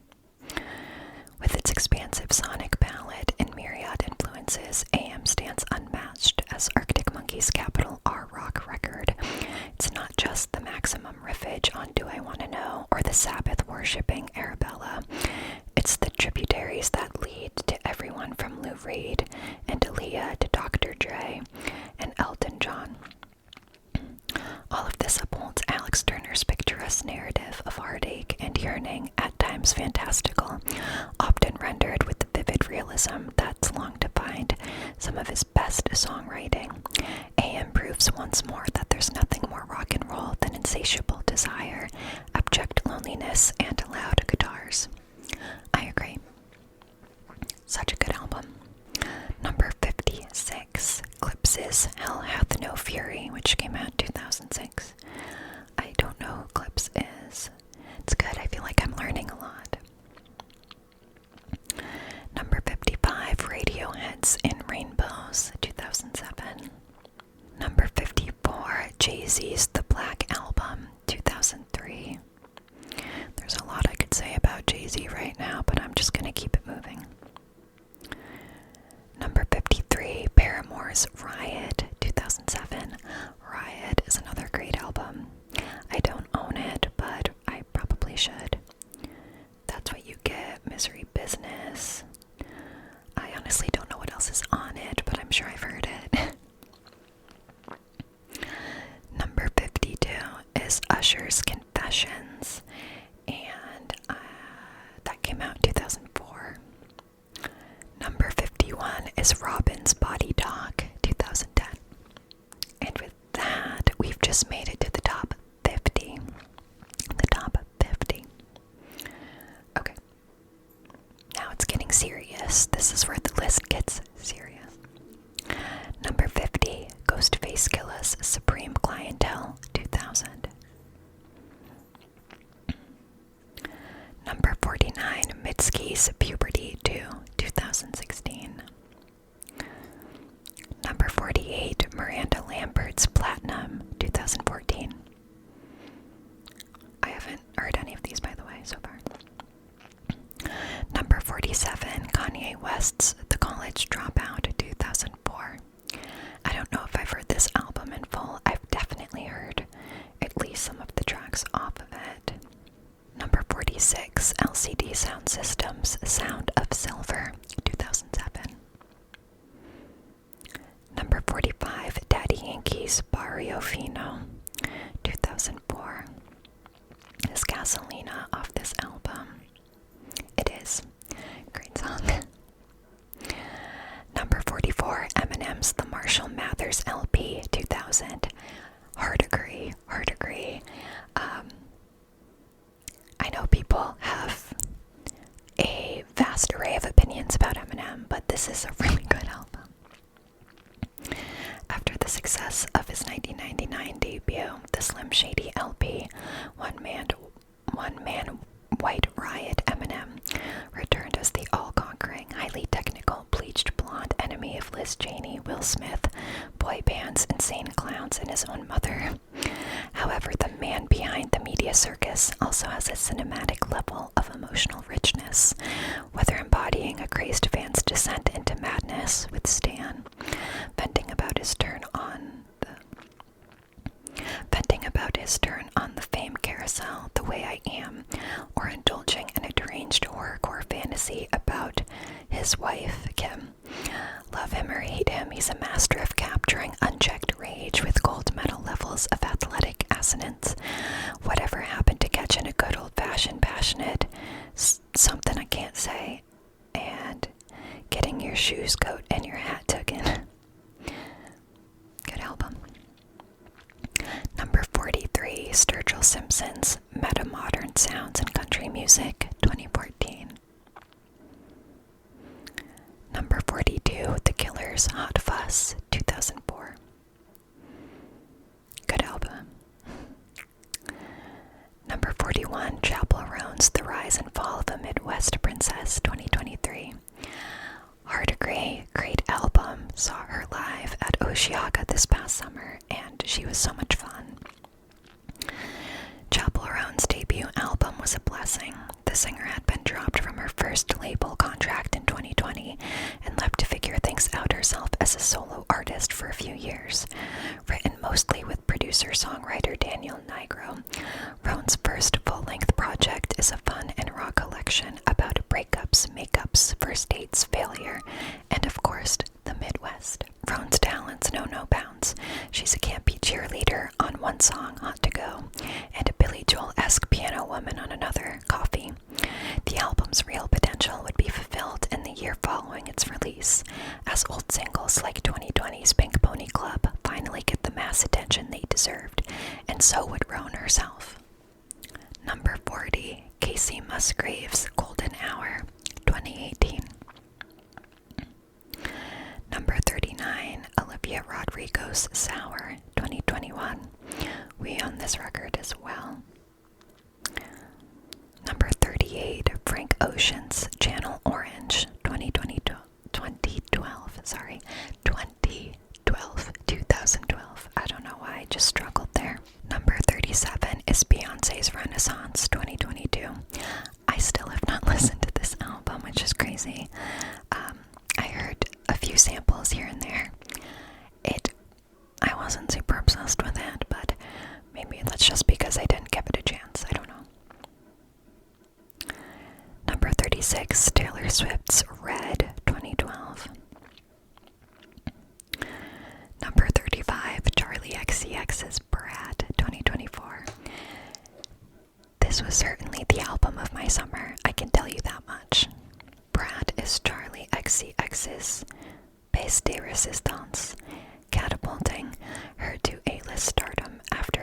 With its expansive sonic palette and myriad influences, AM stands unmatched as Arctic Monkeys' capital R rock record. It's not just the maximum riffage on Do I Wanna Know or the Sabbath-worshipping Arabella. It's the tributaries that lead to everyone from Lou Reed and Aaliyah to Dr. Dre and Elton John. All of this upholds Alex Turner's picturesque narrative of heartache and yearning, at times fantastical, often rendered with the vivid realism that's long defined some of his best songwriting. AM proves once more that there's nothing more rock and roll than insatiable desire, abject loneliness, and loud guitars. I agree. Such a good album. Number 56, Clips's Hell Hath No Fury, which came out in 2006. I don't know who Clips is. It's good. I feel like I'm learning a lot. Number 55, Radiohead's In Rainbows, 2007. Number 54, Jay-Z's The Black Album, 2003. There's a lot I could say about Jay-Z right now, but I'm just gonna keep it moving. Number 53, Paramore's Riot, 2007. Riot is another great album. I don't own it, but I probably should. That's What You Get, Misery Business. I honestly don't know what else is on it, but I'm sure I've heard it. Number 52 is Usher's Confessions, and that came out in 2004. Number 51 is Robin's Body Talk, 2010. just made it to the top 50. The top 50. Okay. Now it's getting serious. This is where the list gets serious. Number 50, Ghostface Killer's Supreme Clientele 2000. Number 49, Mitski's Puberty 2, 2016. Number 48, Miranda Lambert's Platinum, 2014. I haven't heard any of these, by the way, so far. Number 47, Kanye West's The College Dropout, 2004. I don't know if I've heard this album in full. I've definitely heard at least some of the tracks off of it. Number 46, LCD Sound System's Sound of Silver, 2007. Number 45, Daddy Yankee's Barrio Fino, 2004. Is Gasolina off this album? It is. Great song. Number 44, Eminem's The Marshall Mathers LP, 2000. Hard agree, hard agree. I know people have a vast array of opinions about Eminem, but this is a really good album. After the success of his 1999 debut, the Slim Shady LP, One Man White Riot Eminem returned as the all-conquering, highly technical, bleached blonde enemy of Liz Cheney, Will Smith, boy bands, insane clowns, and his own mother. However, the man behind the media circus also has a cinematic level of emotional richness, whether embodying a crazed fan's descent into madness with Stan, venting about his turn on the fame carousel, The Way I Am, or indulging in a deranged horrorcore fantasy about his wife, Kim. Love him or hate him, he's a master of capturing unchecked rage with gold medal levels of athletic assonance. Whatever happened to catching a good old-fashioned passionate something I can't say, and getting your shoes, coat, and your hat taken. Good album. Number 43, Sturgill Simpson's Meta-Modern Sounds in Country Music, 2014. Number 42, The Killer's Hot Fuss, 2004. Good album. Number 41, Chapel Roan's The Rise and Fall of a Midwest Princess, 2023. Hard agree, great album. Saw her live at Osheaga this past summer, and she was so much fun. Chapel Roan's debut album was a blessing. The singer had been dropped from her first label contract in 2020 and left to figure things out herself as a solo artist for a few years. Written mostly with producer-songwriter Daniel Nigro, Roan's first full-length project is a fun and raw collection about breakups, makeups, first dates, failure, and of course, the Midwest. Roan's talents know no bounds. She's a campy cheerleader on one song, Hot to Go, and a Billy Joel-esque piano woman on another, Coffee. The album's real potential would be fulfilled in the year following its release, as old singles like 2020's Pink Pony Club finally get the mass attention they deserved, and so would Roan herself. Number 40, Casey Musgrave's Golden Hour, 2018. Number 39, Olivia Rodrigo's Sour, 2021. We own this record as well. Number 38, Frank Ocean's Channel Orange, 2012. I don't know why, I just struggled there. Number 37 is Beyonce's Renaissance, 2022. I still have not listened to this album, which is crazy. I heard a few samples here and there. I wasn't super obsessed with it, but maybe that's just because I didn't give it a chance. I don't know. Number 36, Taylor Swift's Red, 2012. Number 35, Charlie XCX's Brad, 2024. This was certainly the album of my summer, I can tell you that much. Brad is Charlie XCX's pièce de résistance, catapulting her to A-list stardom after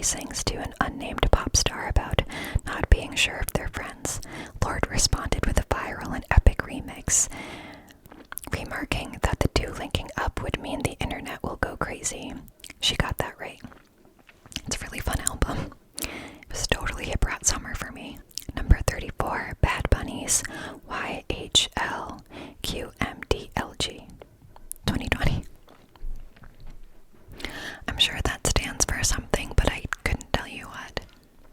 casually sings to an unnamed pop star about not being sure if they're friends. Lorde responded with a viral and epic remix, remarking that the two linking up would mean the internet will go crazy. She got that right. It's a really fun album. It was totally hip rat summer for me. Number 34, Bad Bunny's YHLQMDLG 2020. I'm sure that stands for something, but I couldn't tell you what.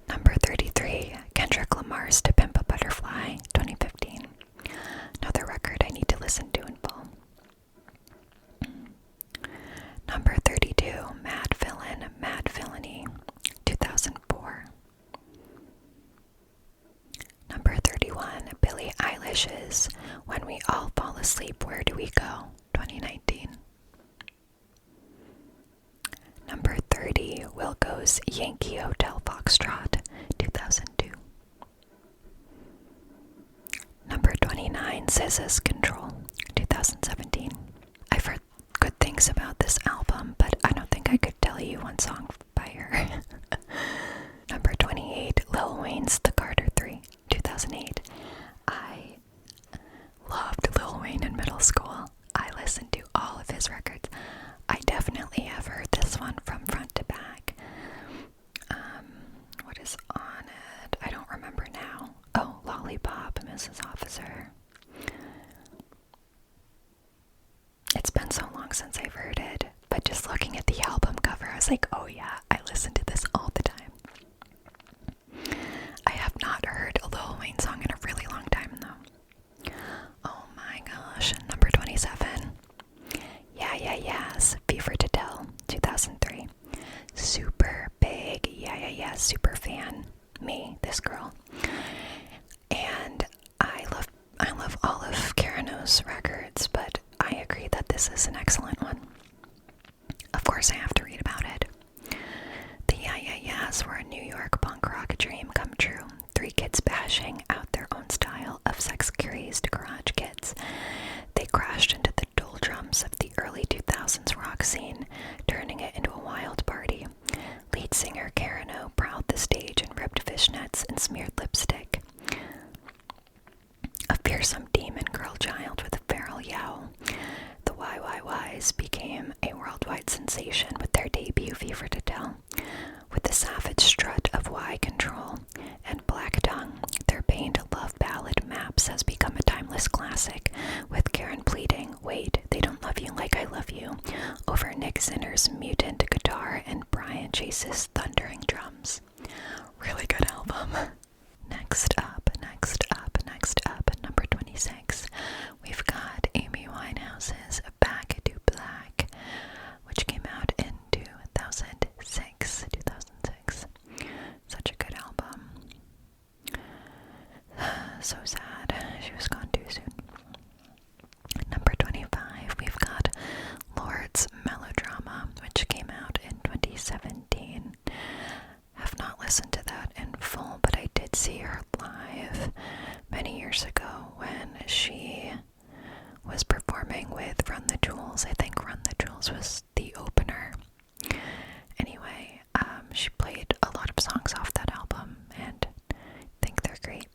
Number 33, Kendrick Lamar's To Pimp a Butterfly 2015. Another record I need to listen to in full. Number 32, Mad Villain, Mad Villainy 2004. Number 31, Billie Eilish's When We All Fall Asleep, Where Do We Go 2019. Number 30, Wilco's Yankee Hotel Foxtrot 2002. Number 29, SZA's Control 2017. I've heard good things about this album, but I don't think I could tell you one song by her. Number 28, Lil Wayne's The Carter 3 2008. I loved Lil Wayne in middle school. I listened to all of his records. I definitely have heard this one from front to back. What is on it? I don't remember now. Oh, Lollipop, Mrs. Officer. It's been so long since I've heard it, but just looking at the album cover, I was like, oh yeah, I listen to this all the time. I have not heard a Lil Wayne song in a really long time, though. Oh my gosh, number 27. Yes, Fever to Tell, 2003. Super big, super fan. Me, this girl. And I love all of Carano's records, but I agree that this is an excellent one. Of course, I have to read about it. The Yeahs were a New York punk rock dream come true. 3 kids bashing out their own style of sex-crazed garage kids. They crashed into the doldrums of the early 2000s rock scene, turning it into a wild party. Lead singer Carano prowled the stage in ripped fishnets and smeared lipstick. A fearsome demon girl child with a feral yowl. The YYYs became a worldwide sensation with their debut Fever to Tell. With the savage strut of Y Control and Black Tongue, their pained love ballad Maps has become a timeless classic, with Karen pleading, "Wait, they don't love you like I love you," over Nick Zinner's mutant guitar and Brian Chase's thundering drums. Really good album. Next up, number 26, we've got Amy Winehouse's Back to Black, which came out in 2006. Such a good album. So sad she was gone too soon. Number 25, we've got Lorde's Melodrama, which came out in 2017. Have not listened to that in full, but I did see her live many years ago when she was performing with Run the Jewels. I think Run the Jewels was the opener. Anyway, she played a lot of songs off that album, and I think they're great.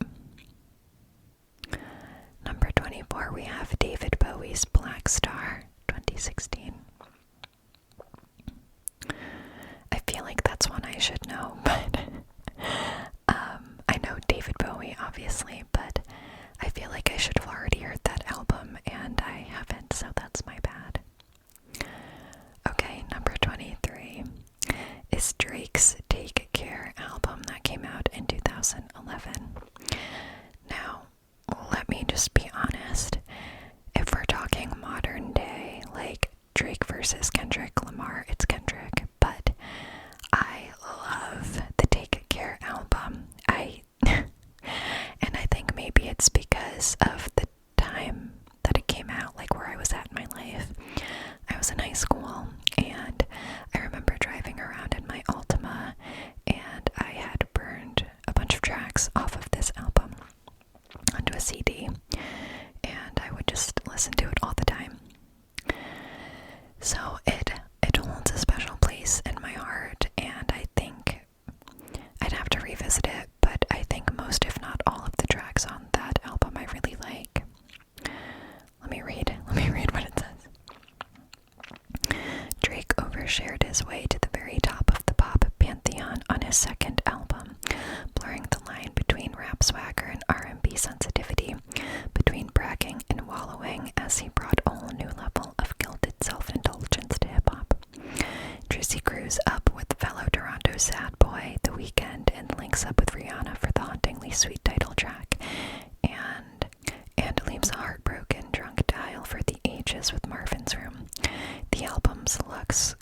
Number 24, we have David Bowie's Black Star, 2016. I feel like that's one I should know, but I know David Bowie, obviously, but I feel like I should have already heard that album, and I haven't, so that's my bad. Okay, number 23 is Drake's Take Care album that came out in 2011. Now, let me just be honest. If we're talking modern day, like Drake versus Kendrick Lamar, it's Kendrick, but I love the Take Care album. And I think maybe it's because of the time that it came out, like where I was at in my life. I was in high school, and I remember driving around in my Altima shared his way to the very top of the pop pantheon on his second album, blurring the line between rap swagger and R&B sensitivity, between bragging and wallowing, as he brought a whole new level of gilded self-indulgence to hip-hop. Drizzy crews up with fellow Toronto sad boy The Weeknd and links up with Rihanna for the hauntingly sweet title track, and leaves a heartbroken drunk dial for the ages with Marvin's Room. The album's luxe,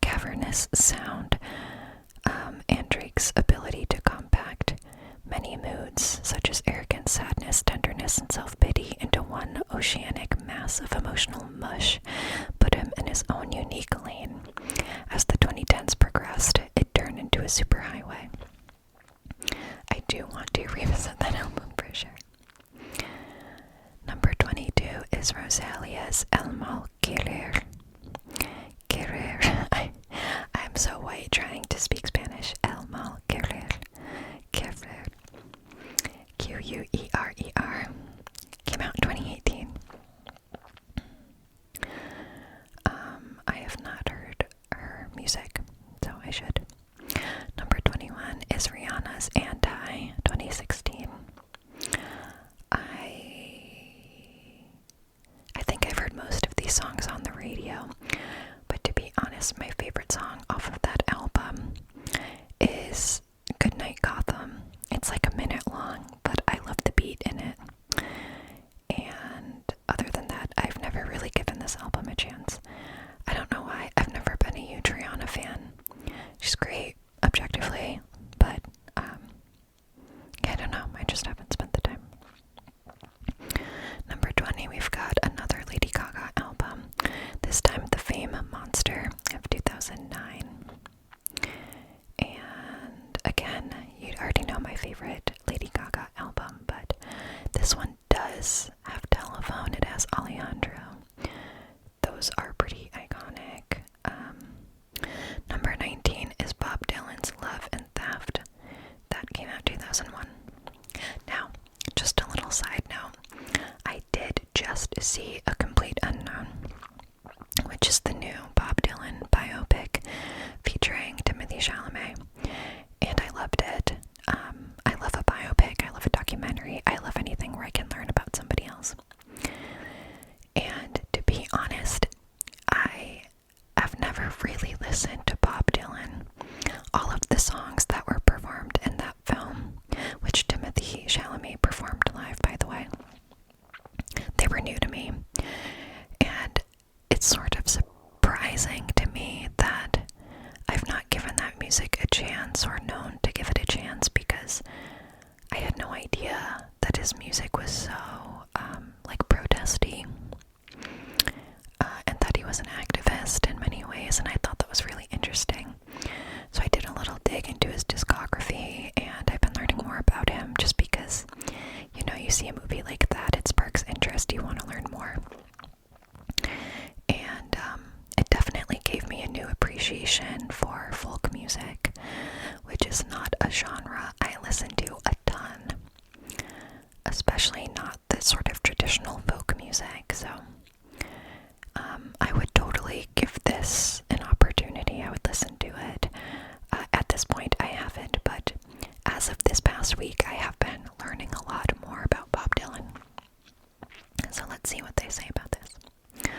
cavernous sound, and Drake's ability to compact many moods, such as arrogance, sadness, tenderness, and self-pity, into one oceanic mass of emotional mush, put him in his own unique lane. As the 2010s progressed, it turned into a superhighway. I do want to revisit that album for sure. Number 22 is Rosalia's El Mal Querer. I'm so white trying to speak Spanish. El Mal Querer. Querer. Came out in 2018. I have not heard her music, so I should. Number 21 is Rihanna's Anti 2016. I think I've heard most of these songs on the radio, but to be honest, my favorite song off of that album is Goodnight Gotham. It's like a minute long, but I love the beat in it. And other than that, I've never really given this album a chance. I don't know why. I've never been a huge Rihanna fan. She's great, objectively, but I don't know. I just haven't spent the time. Number 20, we've got another Lady Gaga album. This time, The Fame Monster of 2009. And again, you already know my favorite Lady Gaga album, but this one does have Telephone. It has Alejandro. Those are pretty iconic. Number 19 is Bob Dylan's Love and Theft. That came out 2001. Now, just a little side note. I did just see A Complete Unknown, which is the new Bob Dylan biopic featuring Timothée Chalamet, and I loved it. I love a biopic, I love a documentary, I love anything where I can learn about somebody else. And to be honest, I have never really listened to Bob Dylan. All of the songs that were performed in that film, which Timothée Chalamet performed live, by the way, they were new to me. And it's sort of surprising to me that I've not given that music a chance or known to give it a chance, because I had no idea that his music was so, protesty, and that he was an activist in many ways, and I thought that was really interesting. So I did a little dig into his discography, and I've been learning more about him just because, you see a movie like that, it sparks interest, you want to learn more. And it definitely gave me a new appreciation for folk music, which is not a genre I listen to a ton, especially not the sort of traditional folk music. So I would totally give this an opportunity. I would listen to it. At this point, I haven't, but as of this past week, I have been learning a lot more about Bob Dylan. So let's see what they say about this.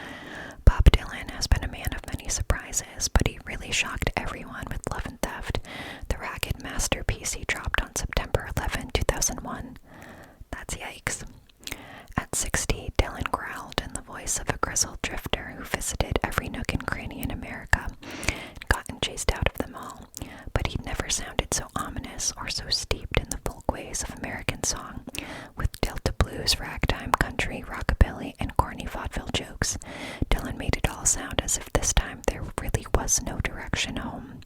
Bob Dylan has been a man of many surprises, but he really shocked everyone with Love and Theft, the ragged masterpiece he dropped on September 11, 2001. That's yikes. At 60, Dylan growled in the voice of a grizzled drifter who visited every nook and cranny in America and gotten chased out of them all, but he'd never sounded so ominous or so steeped in the folk ways of American song, with Delta blues, ragtime, country, rockabilly, and corny vaudeville jokes. Dylan made it all sound as if this time there really was no direction home.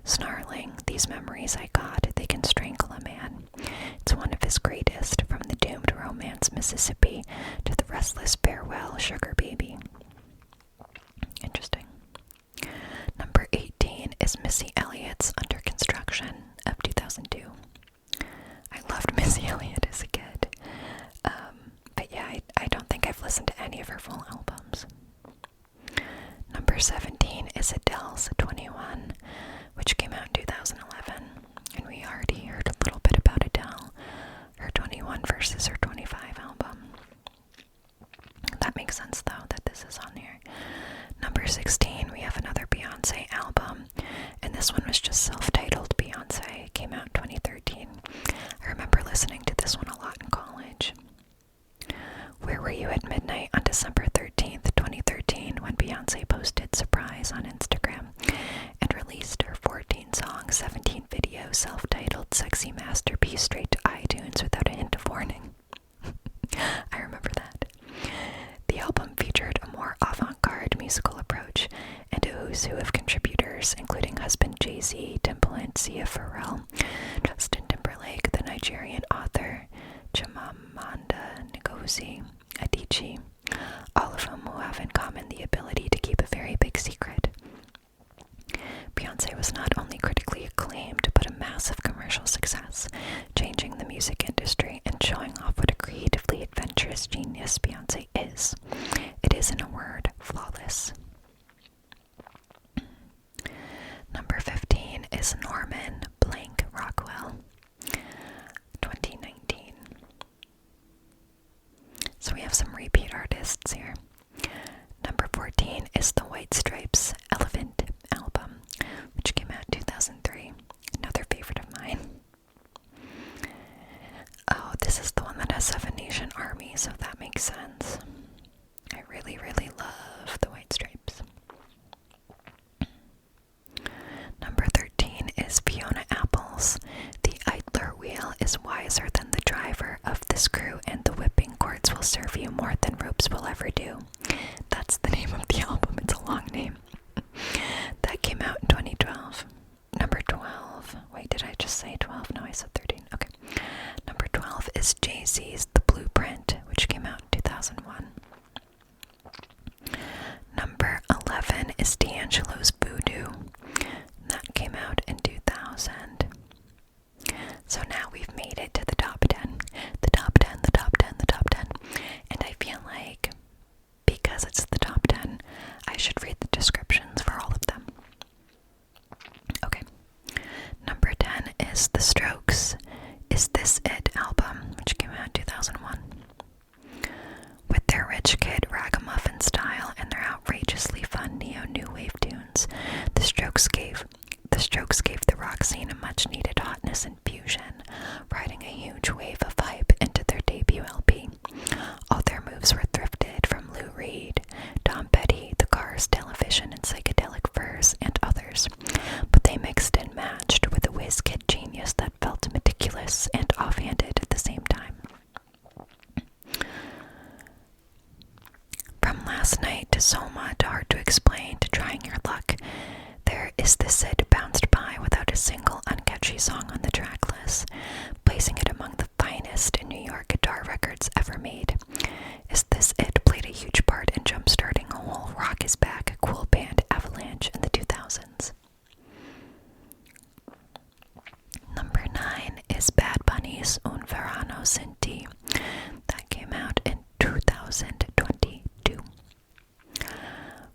Snarling, "These memories I got, they can strangle a man." It's one of his greatest, from the doomed romance Mississippi to the restless farewell Sugar Baby. Interesting. Number 18 is Missy Elliott's Under Construction of 2002. I loved Missy Elliott as a kid. But yeah, I don't think I've listened to any of her full albums. Number 17 is Adele's 21, which came out in 2011. And we already heard a little bit about Adele, her 21 versus her 25 album. That makes sense, though, that this is on here. Number 16, we have another Beyonce album, and this one was just self-titled Beyonce. It came out in 2013. I remember listening to this one a lot in college. Where were you at midnight on December 13th, 2013, when Beyonce posted Surprise on Instagram and released her 14-song, 17-video, self-titled sexy masterpiece straight to iTunes without a hint of warning? I remember that. The album featured a more avant-garde musical approach and a who's who of contributors, including husband Jay-Z, Timbaland, Sia Pharrell, Justin Timberlake, the Nigerian author Chimamanda Ngozi Adichie, all of whom who have in common the ability to keep a very big secret. Beyonce was not only critically acclaimed, but a massive commercial success, changing the music industry and showing off what a creatively adventurous genius Beyonce is. It is, in a word, flawless. Number 15 is Norman Blank Rockwell, 2019. So we have some repeat artists here. Number 14 is the White Stripes Elephant album, which came out in 2003. Another favorite of mine. Oh, this is the one that has 7 Nation Army, so that makes sense. I really, really love the White Stripes. Number 13 is Fiona Apple's The Idler Wheel is Wiser Than the Driver of This Crew, and the Whipping Cords Will Serve You More Than Ropes Will Ever Do. That's the name of the album. It's a long name. That came out in 2012. Number 12. Wait, did I just say 12? No, I said 13. Okay. Number 12 is Jay-Z's The Blueprint, which came out in 2001. Number 11 is D'Angelo's Voodoo. That came out in 2000. So now we've made it to the top 10. The top 10, the top 10, the top 10. And I feel like because it's the top 10, I should read the descriptions for all of them. Okay. Number 10 is The Strokes' Is This It album, which came out in 2001. With their rich kid ragamuffin style and their outrageously fun neo-new wave tunes, The Strokes gave the rock scene a much-needed hotness and fusion, riding a huge wave of hype into their debut LP. All their moves were thrifted from Lou Reed, Tom Petty, The Cars, Television, and Psychedelic Furs, and others, but they mixed and matched with a whiz-kid genius that felt meticulous and off-handed at the same time. From Last Night to Soma to Hard to Explain to Trying Your Luck, there Is This It bounced by without a single uncatchy song on the track list, placing it among the finest New York guitar records ever made. Is This It played a huge part in jump-starting a whole rock is back cool band avalanche in the 2000s. Number 9 is Bad Bunny's Un Verano Sin Ti. That came out in 2022.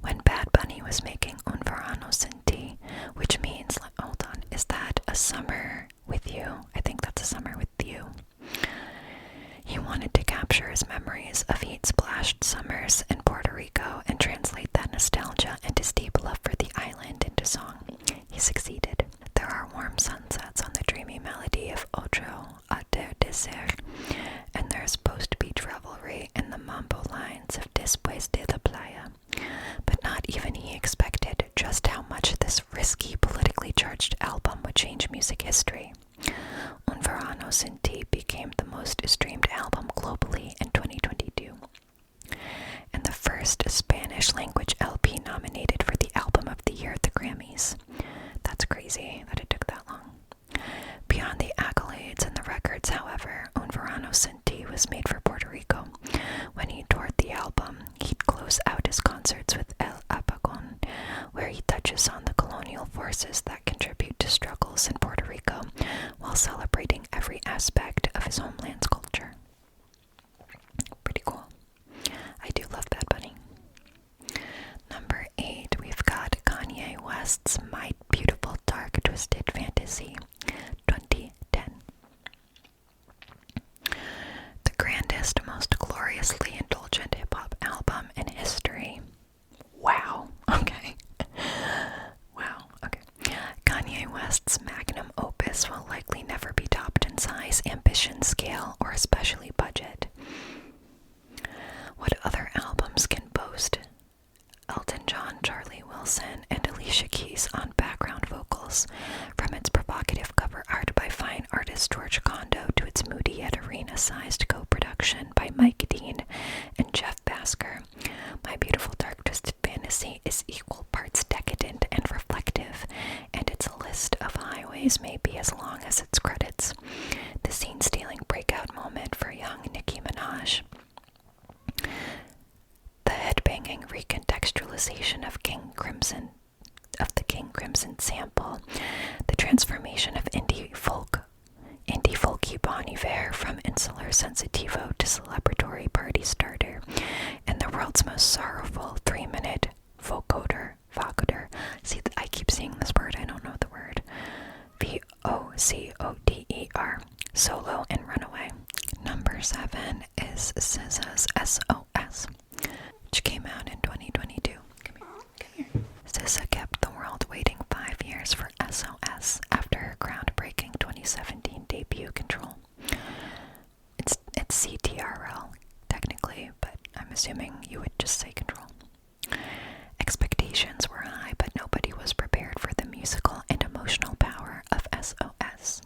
When Bad Bunny was making Un Verano Sin Ti, which means, hold on, is that a summer with you? I think that's a summer with you. He wanted to capture his memories of heat-splashed summers in Puerto Rico and translate that nostalgia and his deep love for the island into song. He succeeded. There are warm sunsets on the dreamy melody of Otro Atardecer, and there's post-beach revelry in the mambo lines of Después de la Playa. But not even he expected just how much this risky, politically charged album would change music history. Un Verano Sin Ti became the most streamed album globally in 2022, and the first Spanish-language LP nominated for the Album of the Year at the Grammys. That's crazy that it took that long. Beyond the accolades and the records, however, Un Verano Sin Ti was made for Puerto Rico. When he toured the album, he'd close out his concerts with El Apagón, where he touches on the colonial forces that contribute to struggles in Puerto Rico while celebrating every aspect of his homeland's culture. Pretty cool. I do love Bad Bunny. Number 8, we've got Kanye West's My Beautiful Dark Twisted Fantasy, 2010. The grandest, most gloriously indulgent hip-hop album in history. Wow, okay. Wow, okay. Kanye West's magnum opus will likely never be topped in size, ambition, scale, or especially budget. What other albums can boast Elton John, Charlie Wilson, and Alicia Keys on background vocals, from its provocative cover art by fine artist George Condo to its moody yet arena-sized co-production by Mike Dean and Jeff Basker? My Beautiful Dark Twisted Fantasy is equal parts decadent and reflective, and its list of highways may be as long as its credits. The scene-stealing breakout moment for young Nicki Minaj, the headbanging recontextualization of the King Crimson sample, the transformation of indie folky Bon Iver from insular sensitivo to celebratory party starter, and the world's most sorrowful 3-minute vocoder. See, I keep seeing this word, I don't know the word. VOCODER, Solo and Runaway. Number 7 is SZA's SOS, which came out in 2022. Come here. SZA kept the world waiting 5 years for SOS after her groundbreaking 2017 debut, Control. It's CTRL, technically, but I'm assuming you would just say Control. Expectations were high, but nobody was prepared for the musical and emotional power of SOS.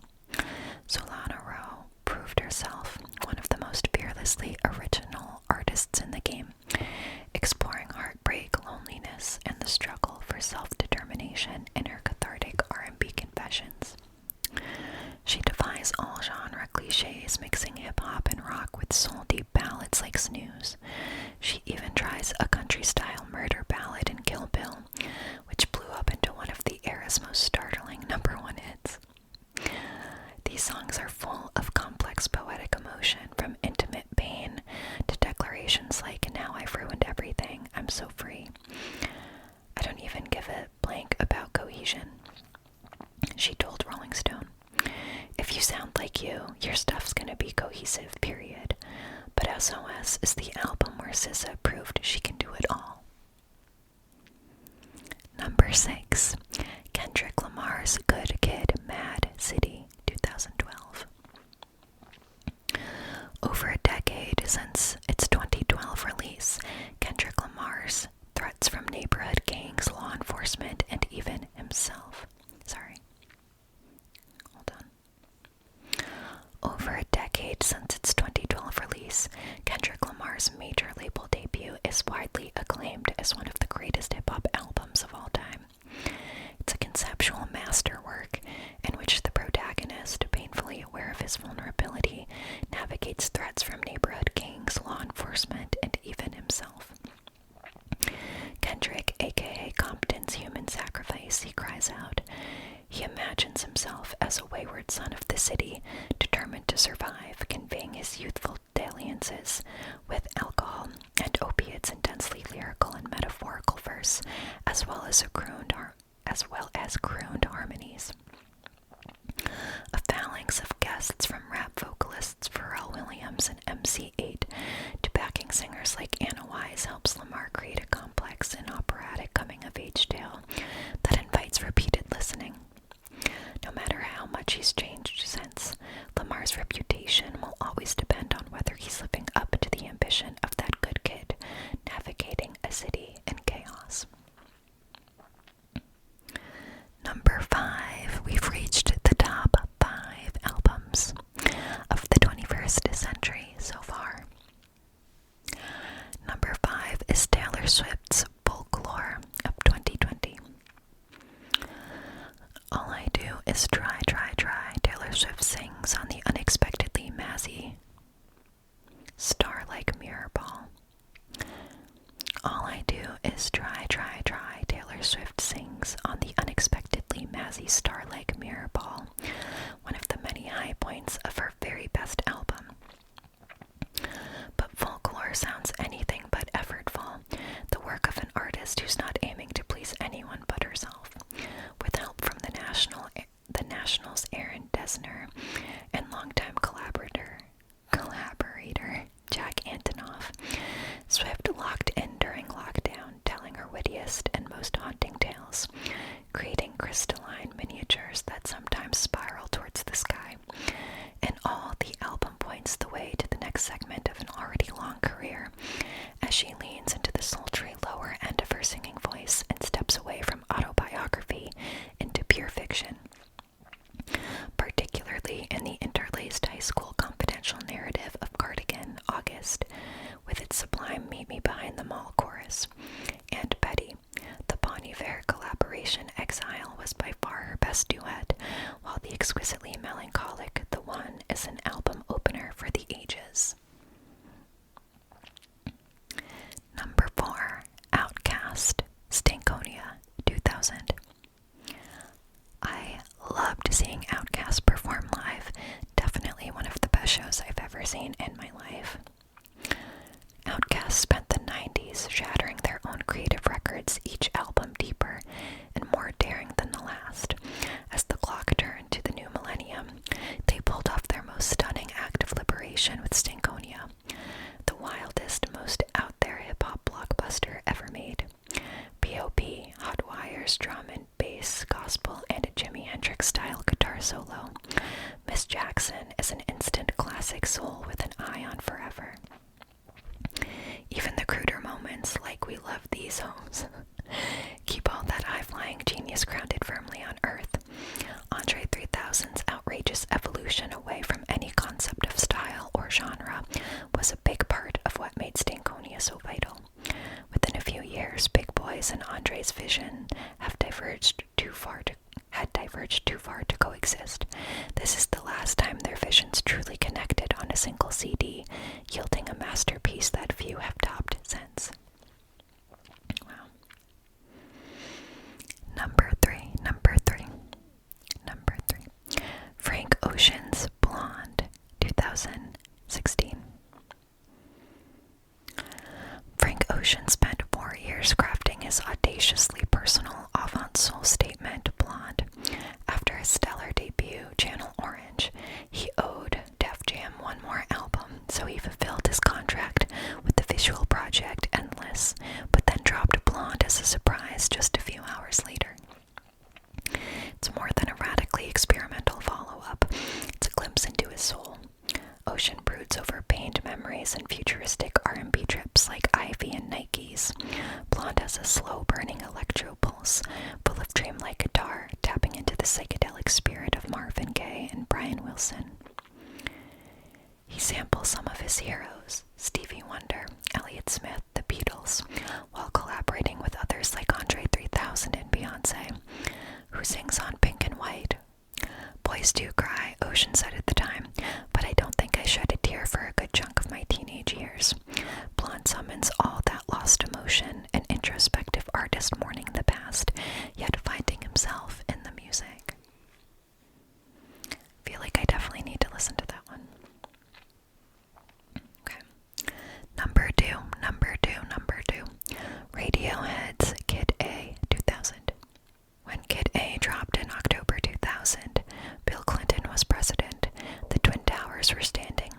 Solana Rowe proved herself one of the most fearlessly original artists in the game, exploring heartbreak, loneliness, and the struggle for self-determination in her cathartic R&B confessions. She defies all genre cliches, mixing hip-hop and rock with soul-deep ballads like Snooze. She even tries a country-style murder ballad in Kill Bill, which blew up into one of the era's most startling #1 hits. These songs are full of complex poetic emotion, from intimate pain to declarations like, "Now I've ruined everything, I'm so free. I don't even give a blank about cohesion." She told Rolling Stone, "If you sound like you, your stuff's gonna be cohesive, period." But SOS is the album where SZA proved she can do it all. Number 6, Kendrick Lamar's Good Kid, Mad City, 2012. Over a decade since its 2012 release, Kendrick Lamar's threats from neighborhood gangs, law enforcement, and even himself. Over a decade since its 2012 release, Kendrick Lamar's major label debut is widely acclaimed as one of the greatest hip-hop albums of all time. It's a conceptual masterwork in which the protagonist, painfully aware of his vulnerability, navigates threats from neighborhood gangs, law enforcement, and even himself. Kendrick, aka Compton's human sacrifice, he cries out. He imagines himself as a wayward son of the city, determined to survive, conveying his youthful dalliances with alcohol and opiates in densely lyrical and metaphorical verse, as well as crooned harmonies. A phalanx of guests, from rap vocalists Pharrell Williams and MC8 to backing singers like Anna Wise, helps Lamar create a complex and operatic coming-of-age tale that invites repeated listening. No matter how much he's changed since, Lamar's reputation will always depend on whether he's living up to the ambition of that good kid, navigating a city in chaos. Number 5, we've reached the top 5 albums of the 21st century so far. Number 5 is Taylor Swift's Folklore of 2020. All I do is try. Taylor Swift sings on the unexpectedly mazzy Star-like Mirror Ball. All I do is try. Taylor Swift sings on the unexpectedly mazzy Star-like Mirror Ball, one of the many high points of her very best album. But Folklore sounds anything but effortful, the work of an artist who's not aiming to please anyone but herself. crystalline miniatures that sometimes spiral towards the sky. And all the album points the way to the next segment of an already long career, as she leans into the sultry lower end of her singing voice and steps away from autobiography into pure fiction. Particularly in the interlaced high school confidential narrative of Cardigan, August, with its sublime Meet Me Behind the Mall chorus, and Betty. The Bon Iver collaboration Exile was by far her best duet, while the exquisitely melancholic The One is an album opener for the ages. Number 4, Outcast, Stankonia, 2000. I loved seeing Outkast perform live. Definitely one of the best shows I've ever seen in my life. Outkast spent the 90s shattering their own creative records, each album deeper and more daring than the last. As the clock turned to the new millennium, they pulled off their most stunning act of liberation with Stankonia, the wildest, most out-there hip-hop blockbuster ever made. P.O.P., hot wires, drum and bass, gospel, and a Jimi Hendrix-style guitar solo. Miss Jackson is an instant classic soul with an eye on forever. Even the cruder moments, like We Love These Homes, keep all that high-flying genius grounded firmly on earth. Andre 3000's outrageous evolution away from any concept of style or genre was a big part of what made Stankonia so vital. Within a few years, Big Boy's and Andre's vision had diverged too far to coexist. This is the last time their visions truly connected on a single CD, yielding a masterpiece that few have topped since. Wow. Number three. Frank Ocean's Blonde, 2016. Frank Ocean spent 4 years crafting his audaciously personal avant-soul statement, Blonde. After his stellar debut, Channel Orange, he owed Def Jam one more album, so he fulfilled his contract with the visual project Endless, but then dropped Blonde as a surprise just a few hours later. It's more than a radically experimental follow-up. It's a glimpse into his soul. Ocean broods over pained memories and futuristic R&B trips like Ivy and Nikes. Blonde has a slow-burning electro pulse, full of dreamlike guitar, tapping into the psychedelic spirit of Marvin Gaye and Brian Wilson. He samples some of his heroes, Stevie Wonder, Elliott Smith, the Beatles, while collaborating with others like Andre 3000 and Beyonce, who sings on Pink and White. Boys do cry, Ocean said at the time, but I don't think I shed a tear for a good chunk of my teenage years. Blonde summons all that lost emotion, an introspective artist mourning the past, yet finding himself in the music. I feel like I definitely need to listen to that one. Okay. Number two. Radiohead's Kid A, 2000. When Kid A dropped in October 2000, Bill Clinton was president. The Twin Towers were standing.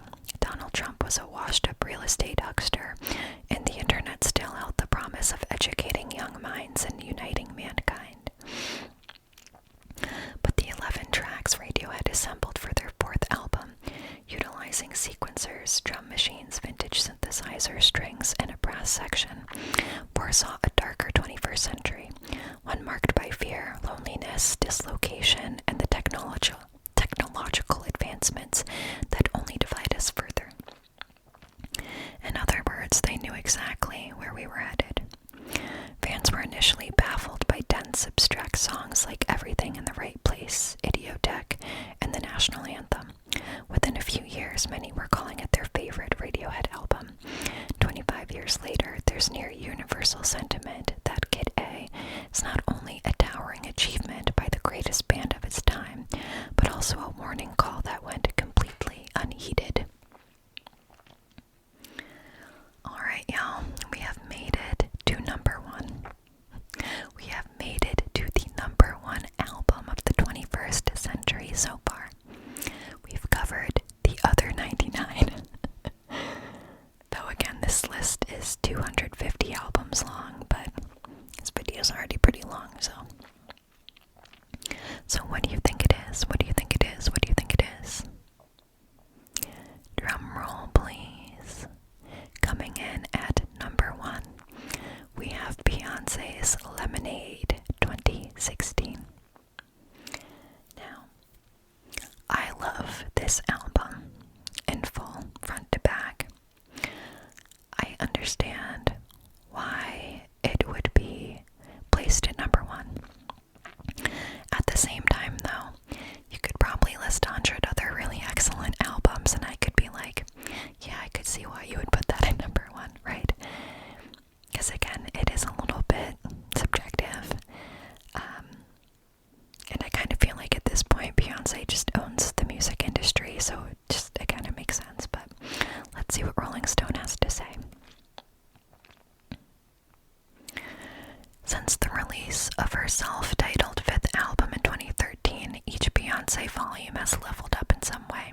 titled fifth album in 2013, each Beyoncé volume has leveled up in some way.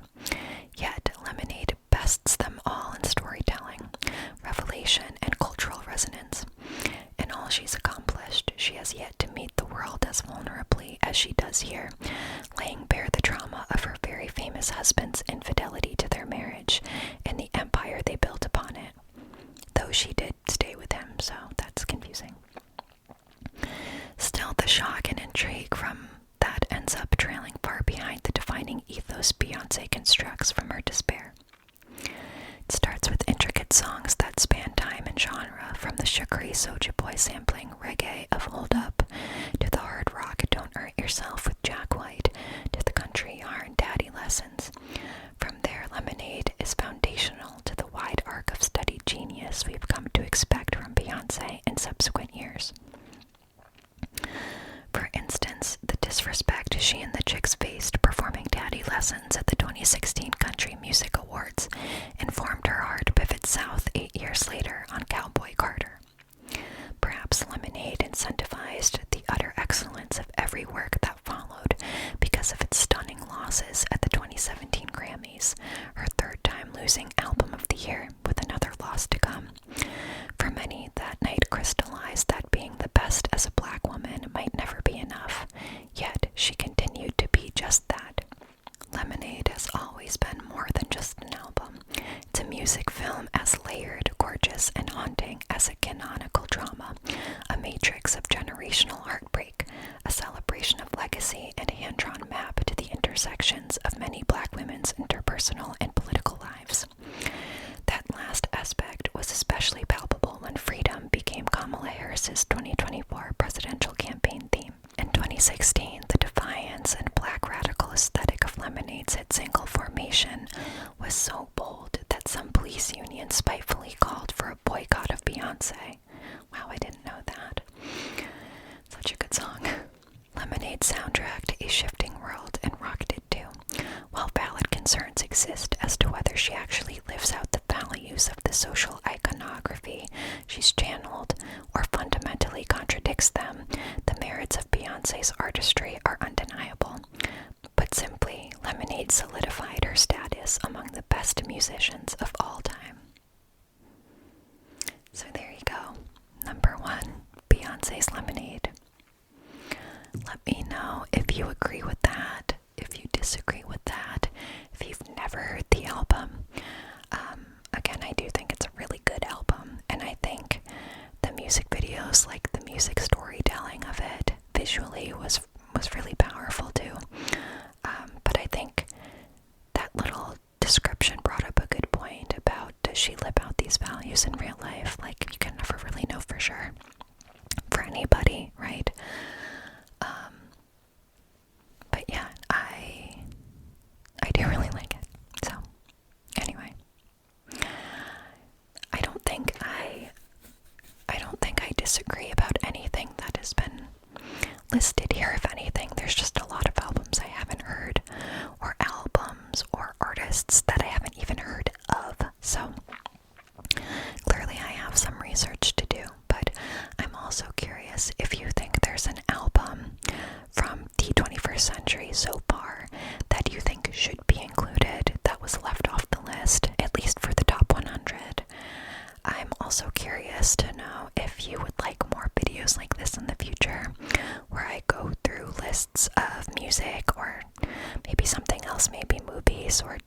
Yet, Lemonade bests them all in storytelling, revelation, and cultural resonance. In all she's accomplished, she has yet to meet the world as vulnerably as she does here, laying bare the trauma of her very famous husband's infidelity to their marriage and the empire they built upon it. Though she did stay with him, so that's confusing. Still, the shock and intrigue from that ends up trailing far behind the defining ethos Beyoncé constructs from her despair. It starts with intricate songs that span time and genre, from the sugary Soulja Boy sampling reggae of Hold Up, to the hard rock Don't Hurt Yourself with Jack White, to the country R and Daddy lessons. From there, Lemonade is foundational to the wide arc of studied genius we've come to expect from Beyoncé in subsequent years. For instance, the disrespect she and the Chicks faced performing Daddy lessons at the 2016 Country Music Awards informed her hard pivot south 8 years later on Cowboy Carter. Perhaps Lemonade incentivized the utter excellence of every work that followed because of its stunning losses at the 2017 Grammys, her third time losing Album of the Year with another loss to come. For many, that night crystallized that being the best as a black woman might never be enough, yet she continued to be just that. Lemonade has always been more than just an album. It's a music film as layered, gorgeous, and haunting as a canonical drama, a matrix of generational heartbreak, a celebration of legacy, and a hand-drawn map to the intersections of many black women's interpersonal and political lives. That last aspect was especially palpable when freedom became Kamala Harris's 2024 presidential campaign theme. In 2016, the defiance and black radical aesthetic of Lemonade's hit single Formation was so bold that some police unions spitefully called for a boycott of Beyoncé. Wow, I didn't know that. Such a good song. Lemonade's soundtrack to a shifting world and rocketed too, while valid concerns exist as to whether she actually lives out the values of the social iconography she's channeled or fundamentally contradicts them. The merits of Beyoncé's artistry are undeniable. Put simply, Lemonade solidified her status among the best musicians of all time. So there you go. Number 1, Beyoncé's Lemonade. Let me know if you agree with that, if you disagree with that, if you've never heard the album. Again, I do think it's a really good album, and I think the music videos, like the music storytelling of it, visually was really powerful too. But I think that little description brought up a good point about, does she live out these values in real life? Like, you can never really know for sure for anybody, right? But yeah, I do really like it. So anyway, I don't think I disagree about anything that has been listed here. If anything, there's just a lot of albums I haven't heard, or albums or artists that I haven't even heard of. So clearly I have some research to do, but I'm also curious if you think there's an album from the 21st century so far that you think should be included that was left off the list, at least for the top 100. I'm also curious to know if you would like more videos like this in the future, where I go through lists of music, or maybe something else, maybe movies or